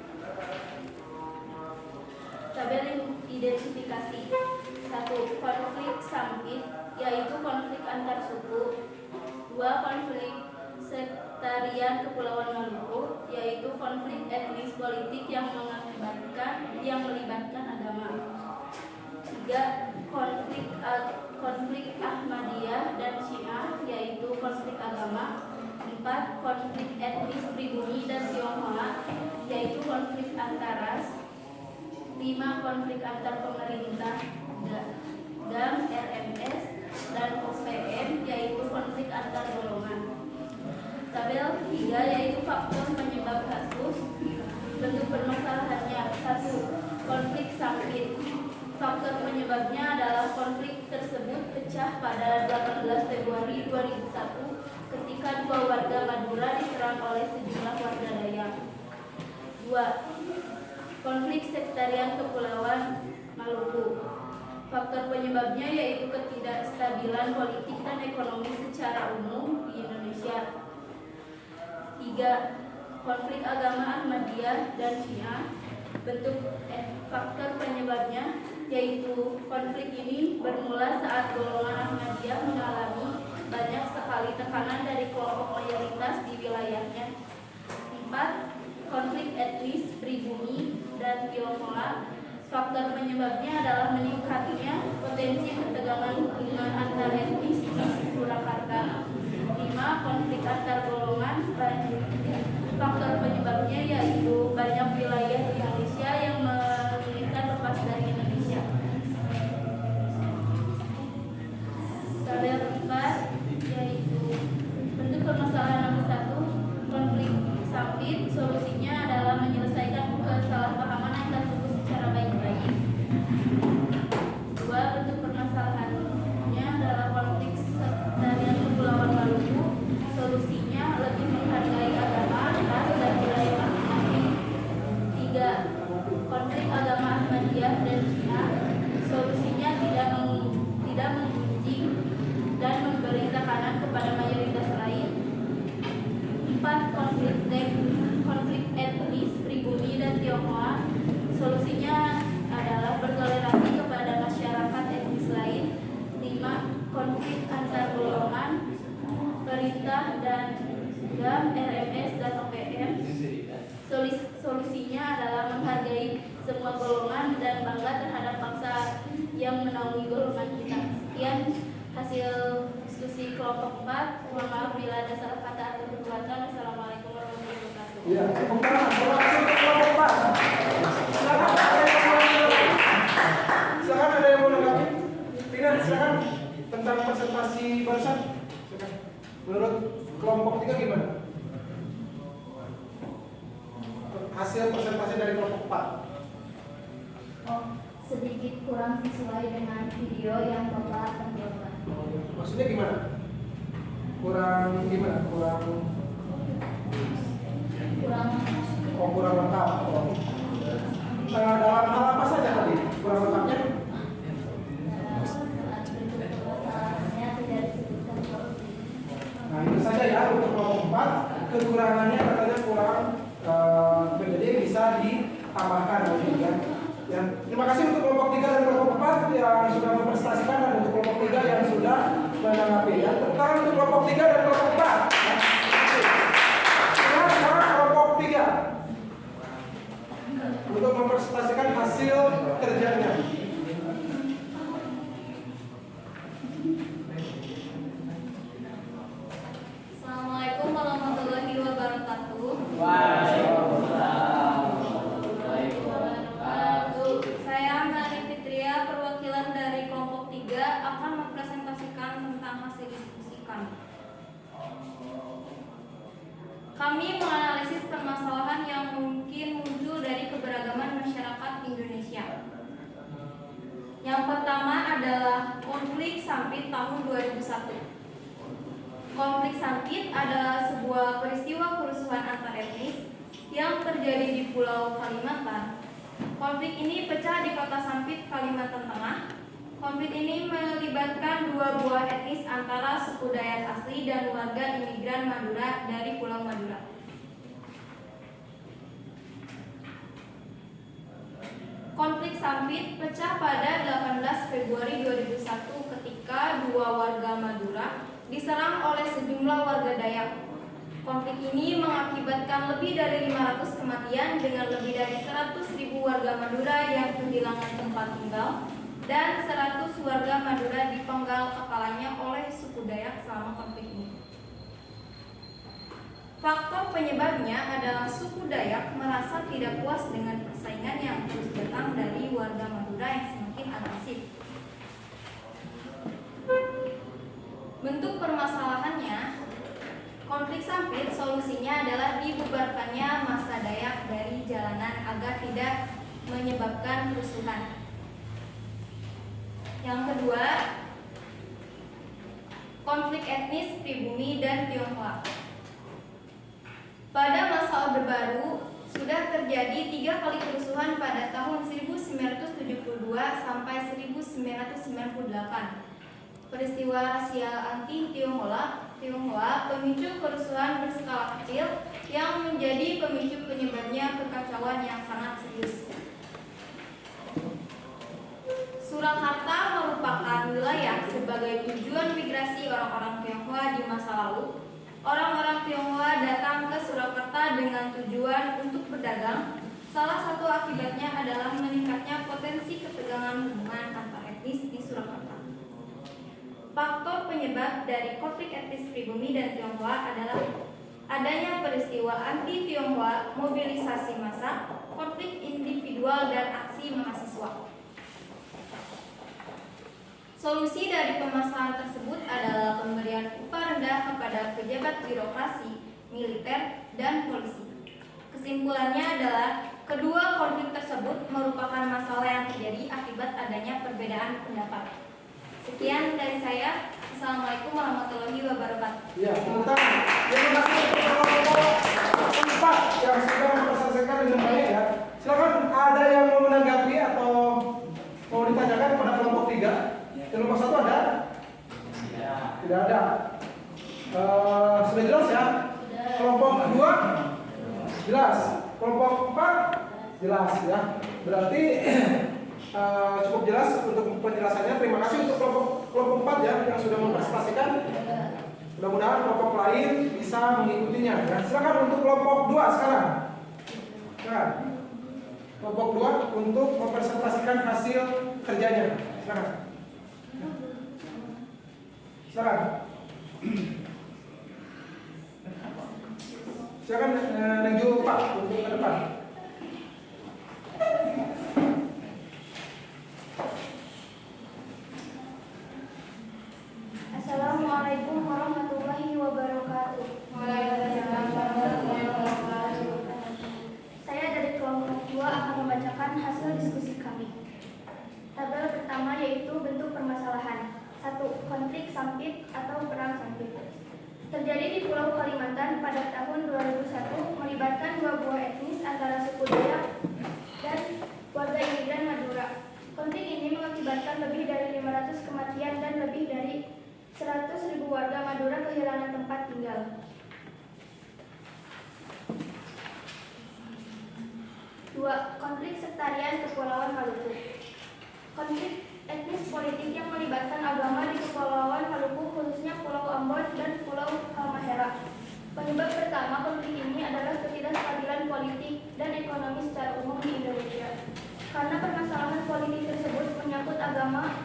Tabel identifikasi. 1. Konflik sampit, yaitu konflik antar suku. 2. Konflik sektarian Kepulauan Maluku, yaitu konflik etnis politik yang melibatkan agama. 3. Konflik Ahmadiyah dan Syiah, yaitu konflik agama. 4. Konflik etnis pribumi dan Tionghoa, yaitu konflik antar ras. 5. Konflik antar pemerintah GAM, RMS, dan OPM, yaitu konflik antar golongan. Tabel 3 yaitu faktor penyebab kasus. Bentuk permasalahannya. 1. Konflik sampit. Faktor penyebabnya adalah konflik tersebut pecah pada 18 Februari 2001 ketika 2 warga Madura diserang oleh sejumlah warga Dayak. 2. Konflik sektarian Kepulauan Maluku. Faktor penyebabnya yaitu ketidakstabilan politik dan ekonomi secara umum di Indonesia. 3. Konflik agama Ahmadiyah dan Syiah. Bentuk faktor penyebabnya yaitu konflik ini bermula saat golongan Ahmadiyah mengalami banyak sekali tekanan dari kelompok mayoritas di wilayahnya. 4. Konflik etnis pribumi dan Tionghoa. Faktor penyebabnya adalah meningkatnya potensi ketegangan hubungan antar etnis di Surakarta. 5. Konflik antar golongan. Faktor penyebabnya yaitu banyak wilayah Indonesia yang menginginkan lepas dari Indonesia. Tabel 4 yaitu bentuk permasalahan nomor 1, konflik sampit. Solusinya adalah menyelesaikan kesalahpahaman antar suku secara baik-baik. 2. Bentuk permasalahannya adalah konflik sektarian Kepulauan Maluku. Solusinya lebih menghargai agama, ras, dan wilayah masing-masing. 3. Konflik agama Ahmadiyah dan Syiah. Solusinya tidak menggunjing dan memberi tekanan kepada mayoritas lain. 4. Konflik etnis pribumi dan Tionghoa. Solusinya adalah bertoleransi kepada masyarakat etnis lain. 5. Konflik antar golongan. Perintah dan GAM, RMS, dan OPM. Solusinya adalah menghargai semua golongan dan bangga terhadap bangsa yang menaungi golongan kita. Sekian hasil diskusi kelompok 4. Mohon maaf bila ada salah kata atau perbuatan. Assalamualaikum warahmatullahi wabarakatuh. Ya, tepuk tangan. Terima kasih untuk kelompok 4. Silakan ada yang mau menanggapi? Tidak, silakan tentang presentasi barusan. Silakan. Menurut kelompok 3 gimana? Hasil presentasi dari kelompok 4. Sedikit kurang sesuai dengan video yang Bapak tampilkan. Maksudnya gimana? Kurang gimana? Kurang lengkap. Dalam hal apa saja tadi? Kurang lengkapnya? Nah, itu saja ya untuk kelompok 4. Kekurangannya katanya kurang jadi bisa ditambahkan lagi ya. Ya, terima kasih untuk kelompok 3 dan kelompok 4 yang sudah mempresentasikan dan untuk kelompok 3 yang sudah menanggapi ya. Tepuk tangan untuk kelompok 3 dan kelompok 4. Ya. untuk mempresentasikan hasil kerjanya. Assalamualaikum warahmatullahi wabarakatuh. Saya Mari Fitria, perwakilan dari kelompok 3 akan mempresentasikan tentang hasil diskusi kami. Kami menganalisis permasalahan yang mungkin muncul dari keberagaman masyarakat Indonesia. Yang pertama adalah konflik Sampit tahun 2001. Konflik Sampit adalah sebuah peristiwa kerusuhan antar etnis yang terjadi di Pulau Kalimantan. Konflik ini pecah di kota Sampit, Kalimantan Tengah. Konflik ini melibatkan dua buah etnis antara suku Dayak asli dan warga imigran Madura dari Pulau Madura. Konflik Sampit pecah pada 18 Februari 2001 ketika dua warga Madura diserang oleh sejumlah warga Dayak. Konflik ini mengakibatkan lebih dari 500 kematian dengan lebih dari 100.000 warga Madura yang kehilangan tempat tinggal dan 100 warga Madura dipenggal kepalanya oleh suku Dayak selama konflik ini. Faktor penyebabnya adalah suku Dayak merasa tidak puas dengan persaingan yang terus datang dari warga Madura yang semakin agresif. Bentuk permasalahannya, konflik Sampit solusinya adalah dibubarkannya massa Dayak dari jalanan agar tidak menyebabkan kerusuhan. Yang kedua, konflik etnis pribumi dan Tionghoa. Pada masa Orde Baru sudah terjadi 3 kali kerusuhan pada tahun 1972 sampai 1998. Peristiwa rasial anti-Tionghoa pemicu kerusuhan berskala kecil yang menjadi pemicu penyebabnya kekacauan yang sangat serius. Surakarta merupakan wilayah sebagai tujuan migrasi orang-orang Tionghoa di masa lalu. Orang-orang Tionghoa datang ke Surakarta dengan tujuan untuk berdagang. Salah satu akibatnya adalah meningkatnya potensi ketegangan hubungan antar etnis di Surakarta. Faktor penyebab dari konflik etnis pribumi dan Tionghoa adalah adanya peristiwa anti-Tionghoa, mobilisasi massa, konflik individual, dan aksi mahasiswa. Solusi dari permasalahan tersebut adalah pemberian upah rendah kepada pejabat birokrasi, militer, dan polisi. Kesimpulannya adalah kedua konflik tersebut merupakan masalah yang terjadi akibat adanya perbedaan pendapat. Sekian dari saya. Assalamualaikum warahmatullahi wabarakatuh. Ya, terima kasih untuk kelompok 4 yang sudah mempresentasikan dengan baik ya. Silakan, ada yang mau menanggapi atau mau ditanyakan pada kelompok 3? Kelompok 1 ada? Tidak ada. Sudah jelas ya? Kelompok 2 jelas. Kelompok 4 jelas ya. Berarti cukup jelas untuk penjelasannya. Terima kasih untuk kelompok 4 ya yang sudah mempresentasikan. Mudah-mudahan kelompok lain bisa mengikutinya ya. Silakan untuk kelompok 2 sekarang. Silakan. Kelompok 2 untuk mempresentasikan hasil kerjanya. Silakan. Silakan. Silakan menuju Pak untuk ke depan. Assalamualaikum warahmatullahi wabarakatuh. Waalaikumsalam warahmatullahi wabarakatuh. Saya dari kelompok 2 akan membacakan hasil diskusi kami. Tabel pertama yaitu bentuk permasalahan. 1. Konflik Sampit atau Perang Sampit. Terjadi di Pulau Kalimantan pada tahun 2001 melibatkan dua buah etnis antara suku Dayak dan warga imigran Madura. Konflik ini mengakibatkan lebih dari 500 kematian dan lebih dari 100.000 warga Madura kehilangan tempat tinggal. 2. Konflik Sektarian Kepulauan Maluku. Konflik etnis politik yang melibatkan agama di Kepulauan Maluku, khususnya Pulau Ambon dan Pulau Halmahera. Penyebab pertama konflik ini adalah ketidakstabilan politik dan ekonomi secara umum di Indonesia. Karena permasalahan politik tersebut menyangkut agama,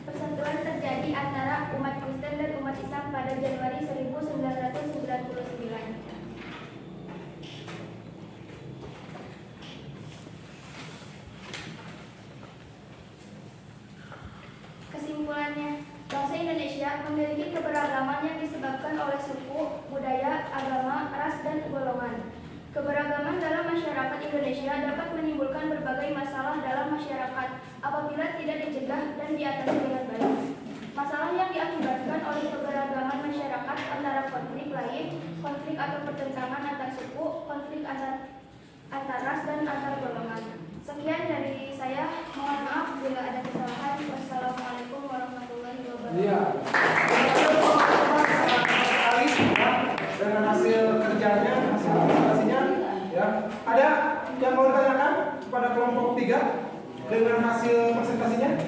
persatuan terjadi antara umat Kristen dan umat Islam pada Januari 1999. Kesimpulannya, bangsa Indonesia memiliki keberagaman yang disebabkan oleh suku, budaya, agama, ras, dan golongan. Keberagaman dalam masyarakat Indonesia dapat menimbulkan berbagai masalah dalam masyarakat apabila tidak dicegah dan diatasi dengan baik. Masalah yang diakibatkan oleh keberagaman masyarakat antara konflik lain, konflik atau pertentangan antar suku, konflik antar ras, dan antar golongan. Sekian dari saya, mohon maaf bila ada kesalahan. Wassalamualaikum warahmatullahi wabarakatuh. Iya. Sekali ya, dengan hasil kerjanya, hasil presentasinya, ya. Ada yang mau ditanyakan kepada kelompok 3 dengan hasil presentasinya?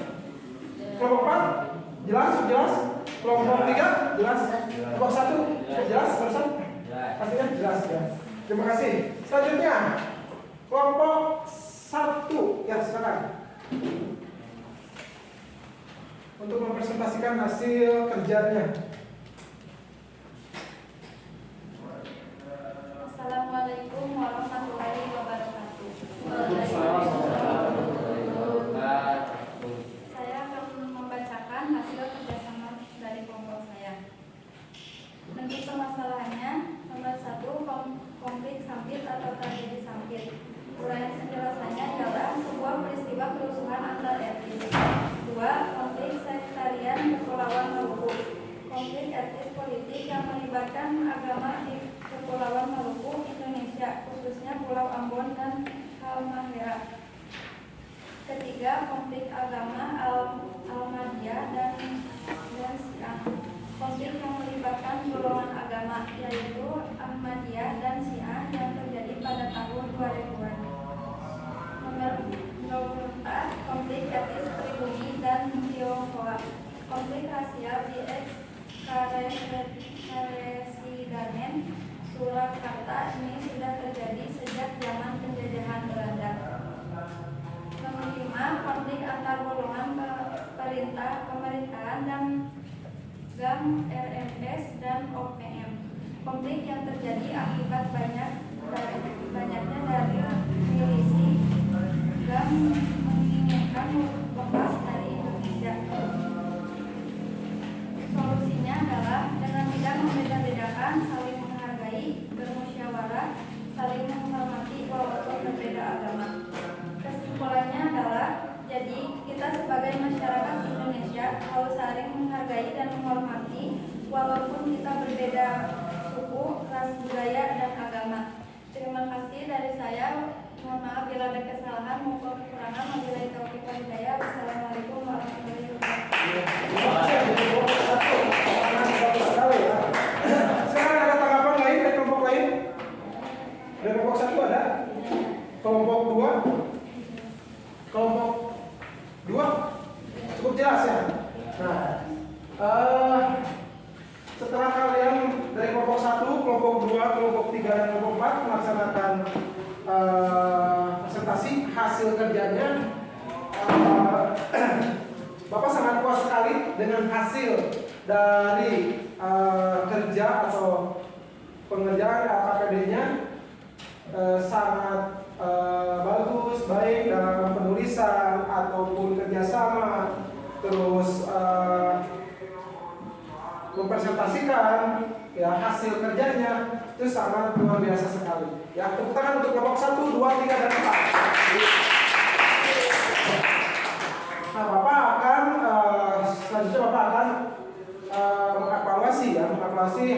Kelompok 4 jelas? Kelompok 3 jelas? Kelompok 1 jelas? Barusan? Hasilnya jelas ya. Terima kasih. Selanjutnya kelompok 1 ya, silakan untuk mempresentasikan hasil kerjanya. Assalamualaikum warahmatullahi wabarakatuh. Saya akan membacakan hasil kerjasama dari kelompok saya. Bentuk permasalahannya, nomor 1, konflik sampit atau tragedi sampit. Uraian penjelasannya ialah sebuah peristiwa kerusuhan antar etnis. 2. Konflik sektarian Kepulauan Maluku. Konflik etnis politik yang melibatkan agama di Kepulauan Maluku, Indonesia, khususnya Pulau Ambon dan Halmahera. 3. Konflik agama Ahmadiyah dan Syiah. Konflik yang melibatkan golongan agama, yaitu Ahmadiyah dan Syiah yang terjadi pada tahun 2000-an. Nomor 4. Konflik etnis pribumi dan Tionghoa. Konflik rasial di Karesidanen, Surakarta ini sudah terjadi sejak zaman penjajahan Belanda. Nomor 5. Konflik antar golongan pemerintahan dan GAM, RMS, dan OPM. Konflik yang terjadi akibat banyaknya dari milisi GAM menginginkan lepas dari Indonesia. Solusinya adalah dengan tidak membeda-bedakan, saling menghargai, bermusyawarah, saling menghormati walaupun berbeda agama. Kesimpulannya adalah, jadi kita sebagai masyarakat Indonesia harus saling menghargai dan menghormati walaupun kita berbeda suku, ras, budaya, dan agama. Terima kasih dari saya. Mohon maaf bila ada kesalahan maupun kekurangan. Wabillahi taufiq wal hidayah. Wassalamualaikum warahmatullahi wabarakatuh. Sekarang ada tanggapan lain dari kelompok lain? Dari kelompok 1 ada? Kelompok 2? Kelompok 2? Cukup jelas ya? Nah, setelah kalian dari kelompok 1, kelompok 2, kelompok 3, dan kelompok 4 melaksanakan presentasi hasil kerjanya, Bapak sangat puas sekali dengan hasil dari kerja atau pengerjaan LKPD-nya. Sangat bagus, baik dalam penulisan ataupun kerjasama, terus mempresentasikan ya hasil kerjanya itu sangat luar biasa sekali. Ya, tepuk tangan untuk kelompok 1, 2, 3, dan 4. Nah, Bapak akan selanjutnya Bapak akan mengevaluasi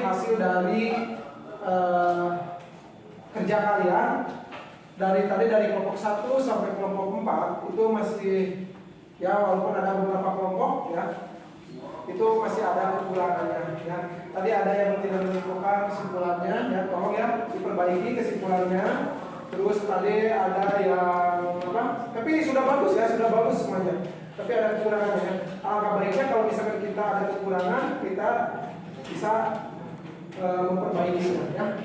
hasil dari kerja kalian dari kelompok 1 sampai kelompok 4 itu masih ya, walaupun ada beberapa kelompok ya, itu masih ada kekurangannya ya. Tadi ada yang tidak menemukan kesimpulannya ya, tolong ya diperbaiki kesimpulannya. Terus tadi ada yang tapi sudah bagus ya, sudah bagus semuanya. Tapi ada kekurangannya. Alangkah baiknya kalau misalkan kita ada kekurangan, kita bisa memperbaikinya ya.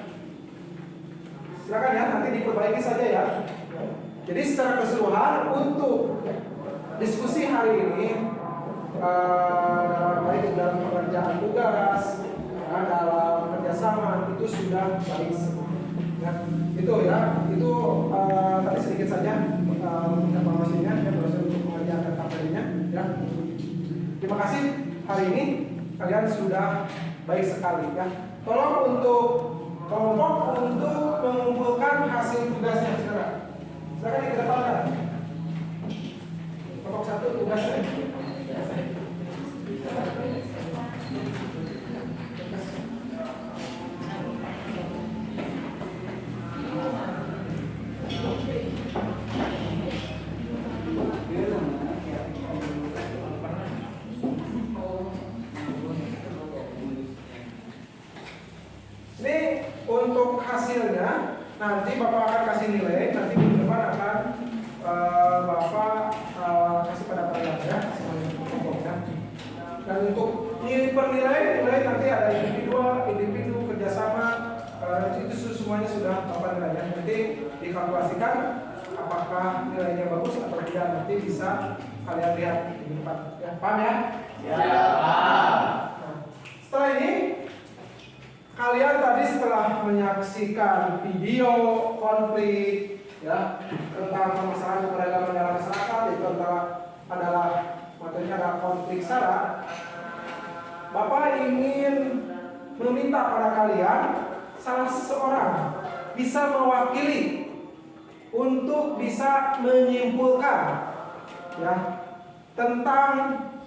Silakan ya, nanti diperbaiki saja ya. Jadi secara keseluruhan untuk diskusi hari ini baik dalam pengerjaan tugas, dalam kerjasama itu sudah baik. Ya, itu tadi sedikit saja informasinya dan proses untuk mengerjakan tabelnya. Ya, terima kasih hari ini kalian sudah baik sekali. Ya, tolong untuk kelompok untuk mengumpulkan hasil tugasnya sekarang. Silakan dikedepankan. Kelompok 1 tugasnya. Ini untuk hasilnya nanti Bapak akan kasih nilai, nanti minggu depan akan Bapak kasih pada kalian ya, kelompoknya. Dan untuk penilai nanti ada individu kerjasama, itu semuanya sudah Bapak nilainya. Nanti dikalkulasikan apakah nilainya bagus atau tidak, nanti bisa kalian lihat di depan. Ya, paham ya? Ya, paham. Nah, setelah ini kalian tadi setelah menyaksikan video konflik ya tentang permasalahan keberagaman dalam masyarakat, itu adalah materinya adalah konflik SARA. Bapak ingin meminta pada kalian salah seorang bisa mewakili untuk bisa menyimpulkan ya tentang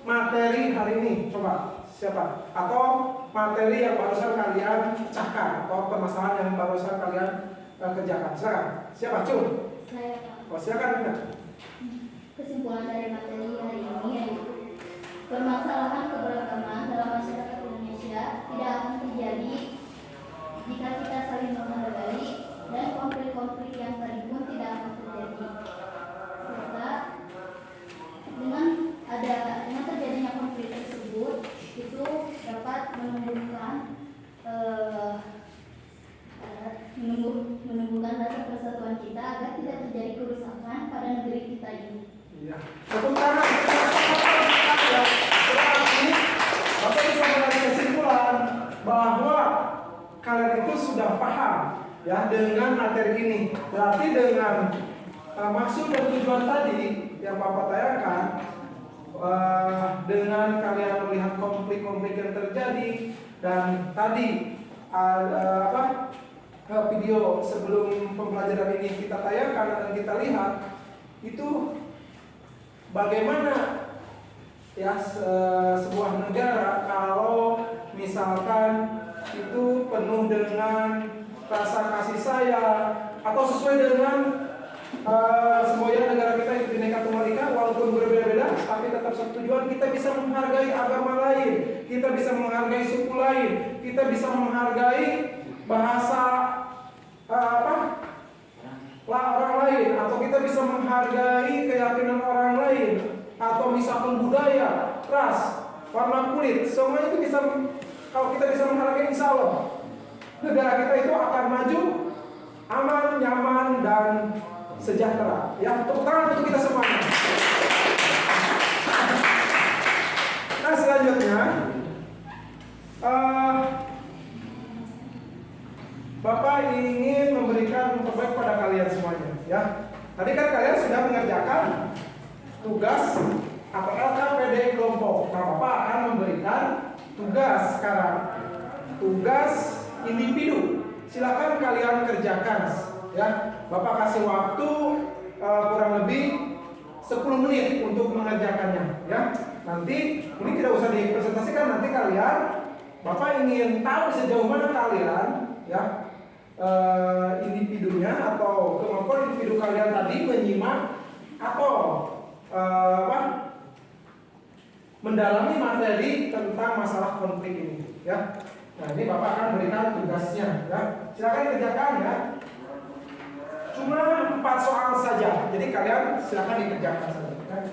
materi hari ini. Coba siapa? Atau materi yang barusan kalian pecahkan atau permasalahan yang barusan kalian kerjakan. Silakan. Siapa? Cum? Saya, Pak. Oh, silakan Mina. Kesimpulan dari materi hari ini yaitu permasalahan keberagaman dalam masyarakat Indonesia tidak akan terjadi jika kita saling menghargai dan konflik-konflik yang tadi pun tidak akan terjadi. Serta dengan terjadinya konflik tersebut itu dapat menumbuhkan rasa persatuan kita agar tidak terjadi kerusakan pada negeri kita ini. Iya. Tepuk tangan. Ya. Berarti Bapak bisa mengambil kesimpulan bahwa kalian itu sudah paham ya dengan materi ini. Berarti dengan maksud dan tujuan tadi yang Bapak tayangkan, dengan kalian melihat konflik-konflik yang terjadi dan tadi video sebelum pembelajaran ini kita tayangkan dan kita lihat itu bagaimana ya sebuah negara kalau misalkan itu penuh dengan rasa kasih sayang atau sesuai dengan semuanya negara kita itu Bhinneka Tunggal Ika, walaupun berbeda-beda tapi tetap satu tujuan. Kita bisa menghargai agama lain, kita bisa menghargai suku lain, kita bisa menghargai bahasa orang lain, atau kita bisa menghargai keyakinan orang lain, atau misalkan budaya, ras, warna kulit, semua itu bisa. Kalau kita bisa menghargai, insya Allah negara kita itu akan maju, aman, nyaman, dan sejahtera. Ya, tepuk tangan untuk kita semuanya. Nah, selanjutnya Bapak ingin memberikan feedback pada kalian semuanya, ya. Tadi kan kalian sudah mengerjakan tugas atau LKPD kelompok. Nah, Bapak akan memberikan tugas sekarang, tugas individu. Silakan kalian kerjakan, ya. Bapak kasih waktu kurang lebih 10 menit untuk mengerjakannya, ya. Nanti ini tidak usah dipresentasikan, nanti kalian Bapak ingin tahu sejauh mana kalian, ya, individunya atau kemampuan individu kalian tadi menyimak atau mendalami materi tentang masalah konflik ini, ya. Nah, ini Bapak akan berikan tugasnya, ya. Silakan kerjakan, ya. Cuma 4 soal saja, jadi kalian silakan dikerjakan saja, ya.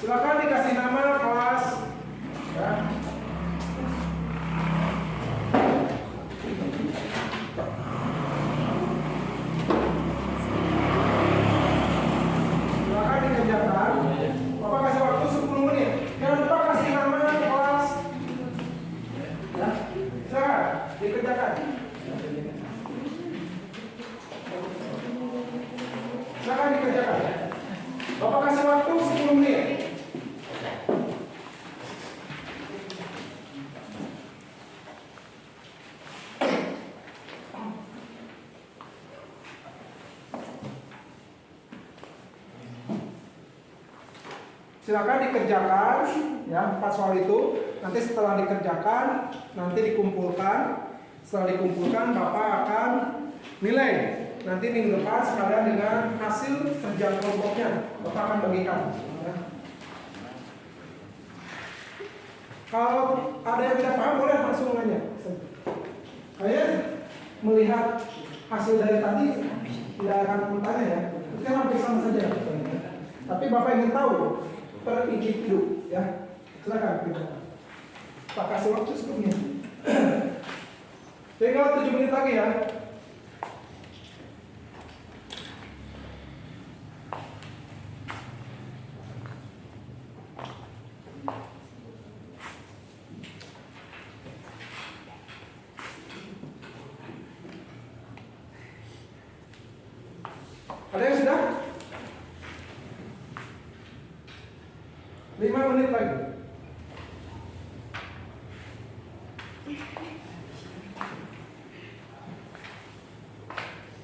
Silakan dikasih nama kelas. Ya. Silakan dikerjakan. Bapak kasih waktu 10 menit. Jangan lupa kasih nama kelas. Ya. Silakan dikerjakan. Silakan dikerjakan. Bapak kasih waktu 10 menit. Silakan dikerjakan ya 4 soal itu. Nanti setelah dikerjakan, nanti dikumpulkan. Setelah dikumpulkan, Bapak akan nilai. Nanti minggu depan sekalian dengan hasil kerja kelompoknya Bapak akan bagikan. Ya. Kalau ada yang tidak paham boleh langsung nanya. Kalian melihat hasil dari tadi tidak akan bertanya ya. Itu hampir sama saja. Tapi Bapak ingin tahu per individu ya. Silakan kita. Pak kasih waktu sebelumnya. Tinggal 7 menit lagi ya. Ada yang sudah? 5 menit lagi.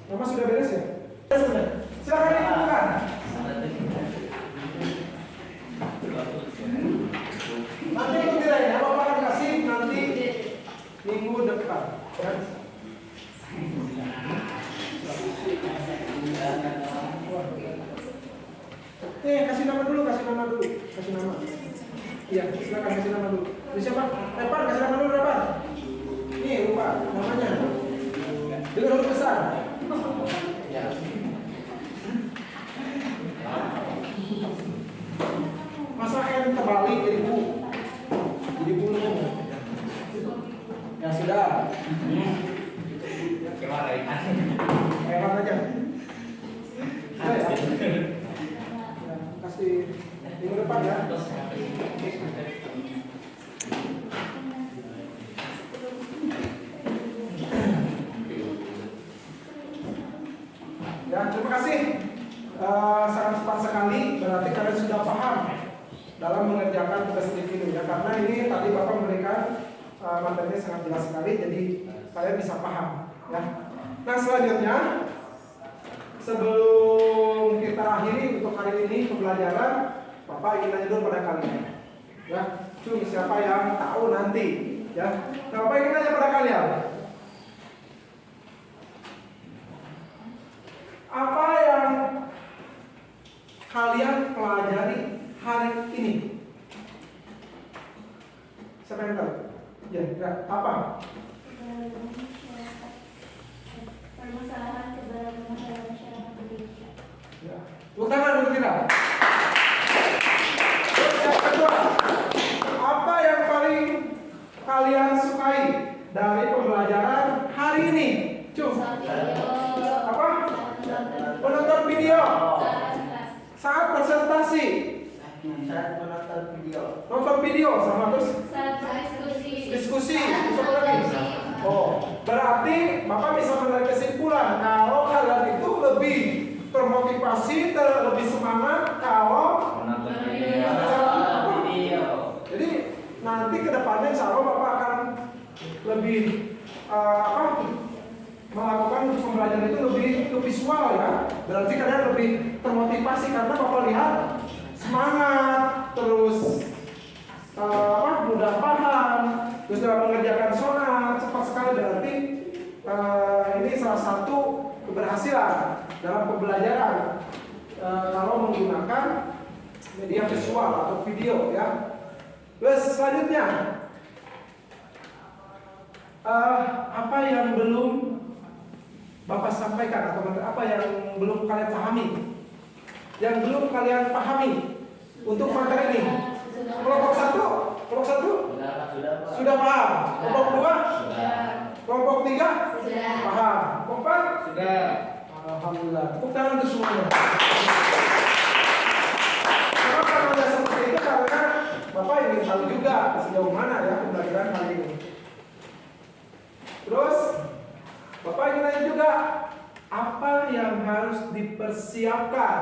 Mama sudah beres ya? Sudah. Silakan dikumpulkan. Nanti ikut nilainya, Bapak akan kasih nanti minggu depan. Ya. Kasih nama dulu. Iya, silakan kasih nama dulu. Ini siapa? Repan, kasih nama dulu Repan. Nih, lupa namanya. Dengan huruf besar. Masa N terbalik jadi bu. Jadi bulu. Ya sudah. Repan aja. Kasih minggu depan ya. Ya, terima kasih. Sangat cepat sekali. Berarti kalian sudah paham dalam mengerjakan tugas individu ya. Karena ini tadi Bapak memberikan materinya sangat jelas sekali. Jadi kalian bisa paham ya. Nah selanjutnya, sebelum kita akhiri untuk hari ini pembelajaran, Bapak ingin nanya dulu pada kalian. Ya, cuma siapa yang tahu nanti, ya. Nah, Bapak ingin nanya pada kalian. Apa yang kalian pelajari hari ini? Siapa yang tahu? Ya, apa? Permasalahan keberagaman dalam masyarakat Indonesia. Ya. Tepuk tangan dulu kita. Terus yang kedua, apa yang paling kalian sukai dari pembelajaran hari ini? Apa? Menonton video. Saat presentasi. Nonton video sama terus diskusi. Apa lagi? Oh, berarti Bapak bisa menarik kesimpulan kalau kalian itu lebih termotivasi, lebih semangat kalau Menonton video. Jadi nanti kedepannya insya Allah Bapak akan lebih melakukan pembelajaran itu lebih ke visual ya. Berarti kalian lebih termotivasi karena Bapak lihat semangat, terus mudah paham, terus dalam mengerjakan sholat cepat sekali. Berarti ini salah satu keberhasilan dalam pembelajaran kalau menggunakan media visual atau video ya. Terus selanjutnya apa yang belum Bapak sampaikan atau apa yang belum kalian pahami? Yang belum kalian pahami? untuk materi ini? Kelompok satu sudah paham. Kelompok dua, kelompok tiga paham. Kelompok empat sudah. Alhamdulillah. Tepuk tangan untuk semuanya. Kenapa karena seperti itu? Karena Bapak ingin tahu juga sejauh mana ya pembelajaran kali ini. Terus Bapak ingin tanya juga apa yang harus dipersiapkan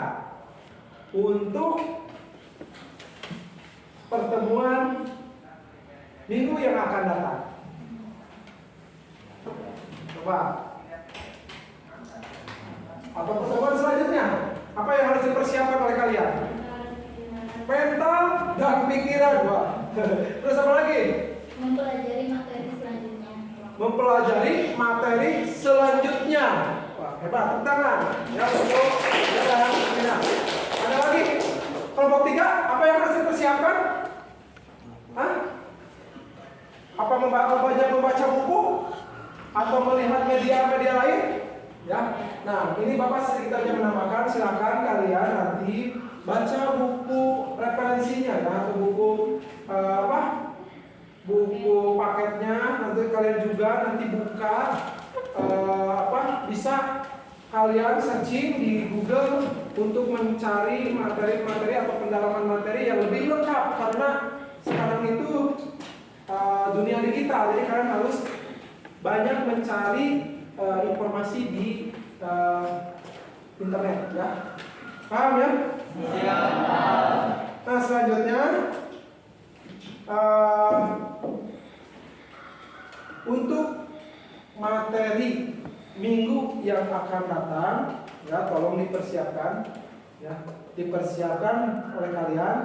untuk pertemuan minggu yang akan datang. Coba. Apa pertemuan selanjutnya? Apa yang harus dipersiapkan oleh kalian? Mental dan pikiran, Pak. Terus apa lagi? Mempelajari materi selanjutnya. Mempelajari materi selanjutnya. Wah, hebat. Tepuk tangan. Ya, untuk ya. Ada lagi? Kelompok tiga, apa yang harus dipersiapkan? Hah? Apa membaca buku atau melihat media-media lain? Ya. Nah, ini Bapak sedikit aja menambahkan, silakan kalian nanti baca buku referensinya ya, atau buku buku paketnya. Nanti kalian juga nanti buka bisa kalian searching di Google untuk mencari materi-materi atau pendalaman materi yang lebih lengkap, karena sekarang itu dunia digital, jadi kalian harus banyak mencari informasi di internet ya. Paham ya? Ya. Nah, selanjutnya untuk materi minggu yang akan datang ya, tolong dipersiapkan ya, dipersiapkan oleh kalian,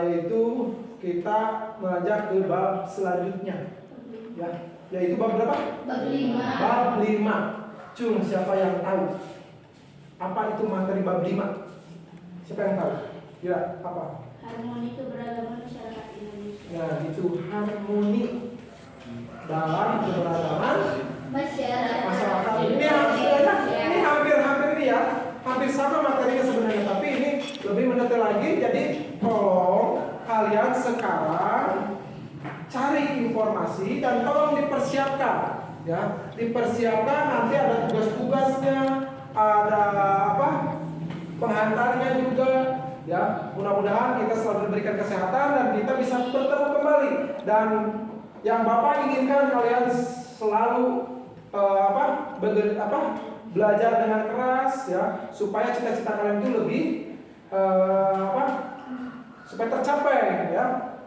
yaitu kita melajak ke bab selanjutnya ya, yaitu bab berapa? Bab 5. Bab 5. Cung, siapa yang tahu apa itu materi bab 5? Siapa yang tahu? Kira apa? Harmoni keberagaman masyarakat Indonesia. Ya, itu harmoni dalam keberagaman masyarakat. Ini hampir ini ya, hampir sama materinya sebenarnya, tapi ini lebih mendetail lagi. Jadi tolong kalian sekarang cari informasi dan tolong dipersiapkan ya, dipersiapkan. Nanti ada tugas-tugasnya, ada penghantarnya juga ya. Mudah-mudahan kita selalu diberikan kesehatan dan kita bisa bertemu kembali. Dan yang Bapak inginkan kalian selalu belajar dengan keras ya, supaya cita-cita kalian itu lebih supaya tercapai ya.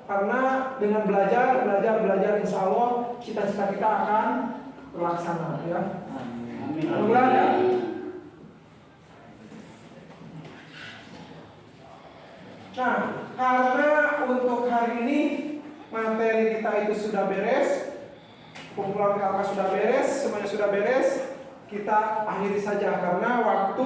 Karena dengan belajar insya Allah cita-cita kita akan terlaksana ya. Mudah-mudahan ya. Nah, karena untuk hari ini materi kita itu sudah beres, kumpulan PLK sudah beres, semuanya sudah beres, kita akhiri saja karena waktu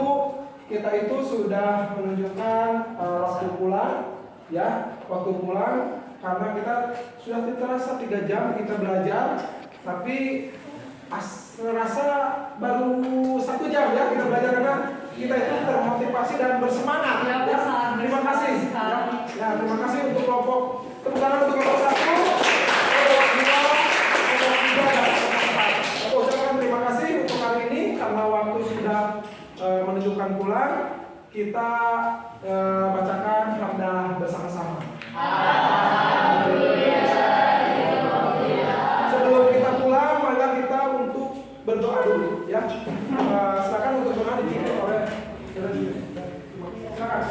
kita itu sudah menunjukkan waktu pulang ya, waktu pulang, karena kita sudah terasa 3 jam kita belajar, tapi terasa baru 1 jam ya kita belajar, karena kita itu termotivasi dan bersemangat ya. Terima kasih ya, terima kasih untuk kelompok, tepuk tangan untuk kelompok 1, kelompok 2, kelompok 3 dan kelompok 4. Aku ucapkan terima kasih untuk hari ini karena waktu sudah menunjukkan pulang. Kita bacakan hamdalah bersama-sama. Sebelum kita pulang, mari kita untuk berdoa dulu ya. Silakan untuk doa dipimpin oleh silakan.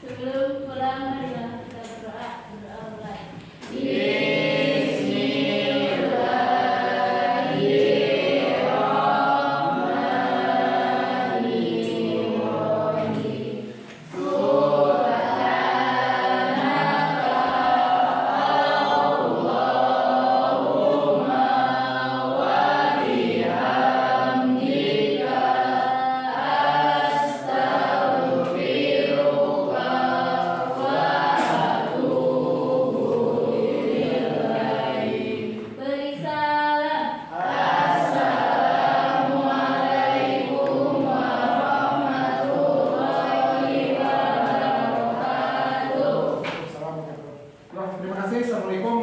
Sebelum pulang, marilah kita berdoa mulai. Bismillahirrahmanirrahim. kasih. Assalamualaikum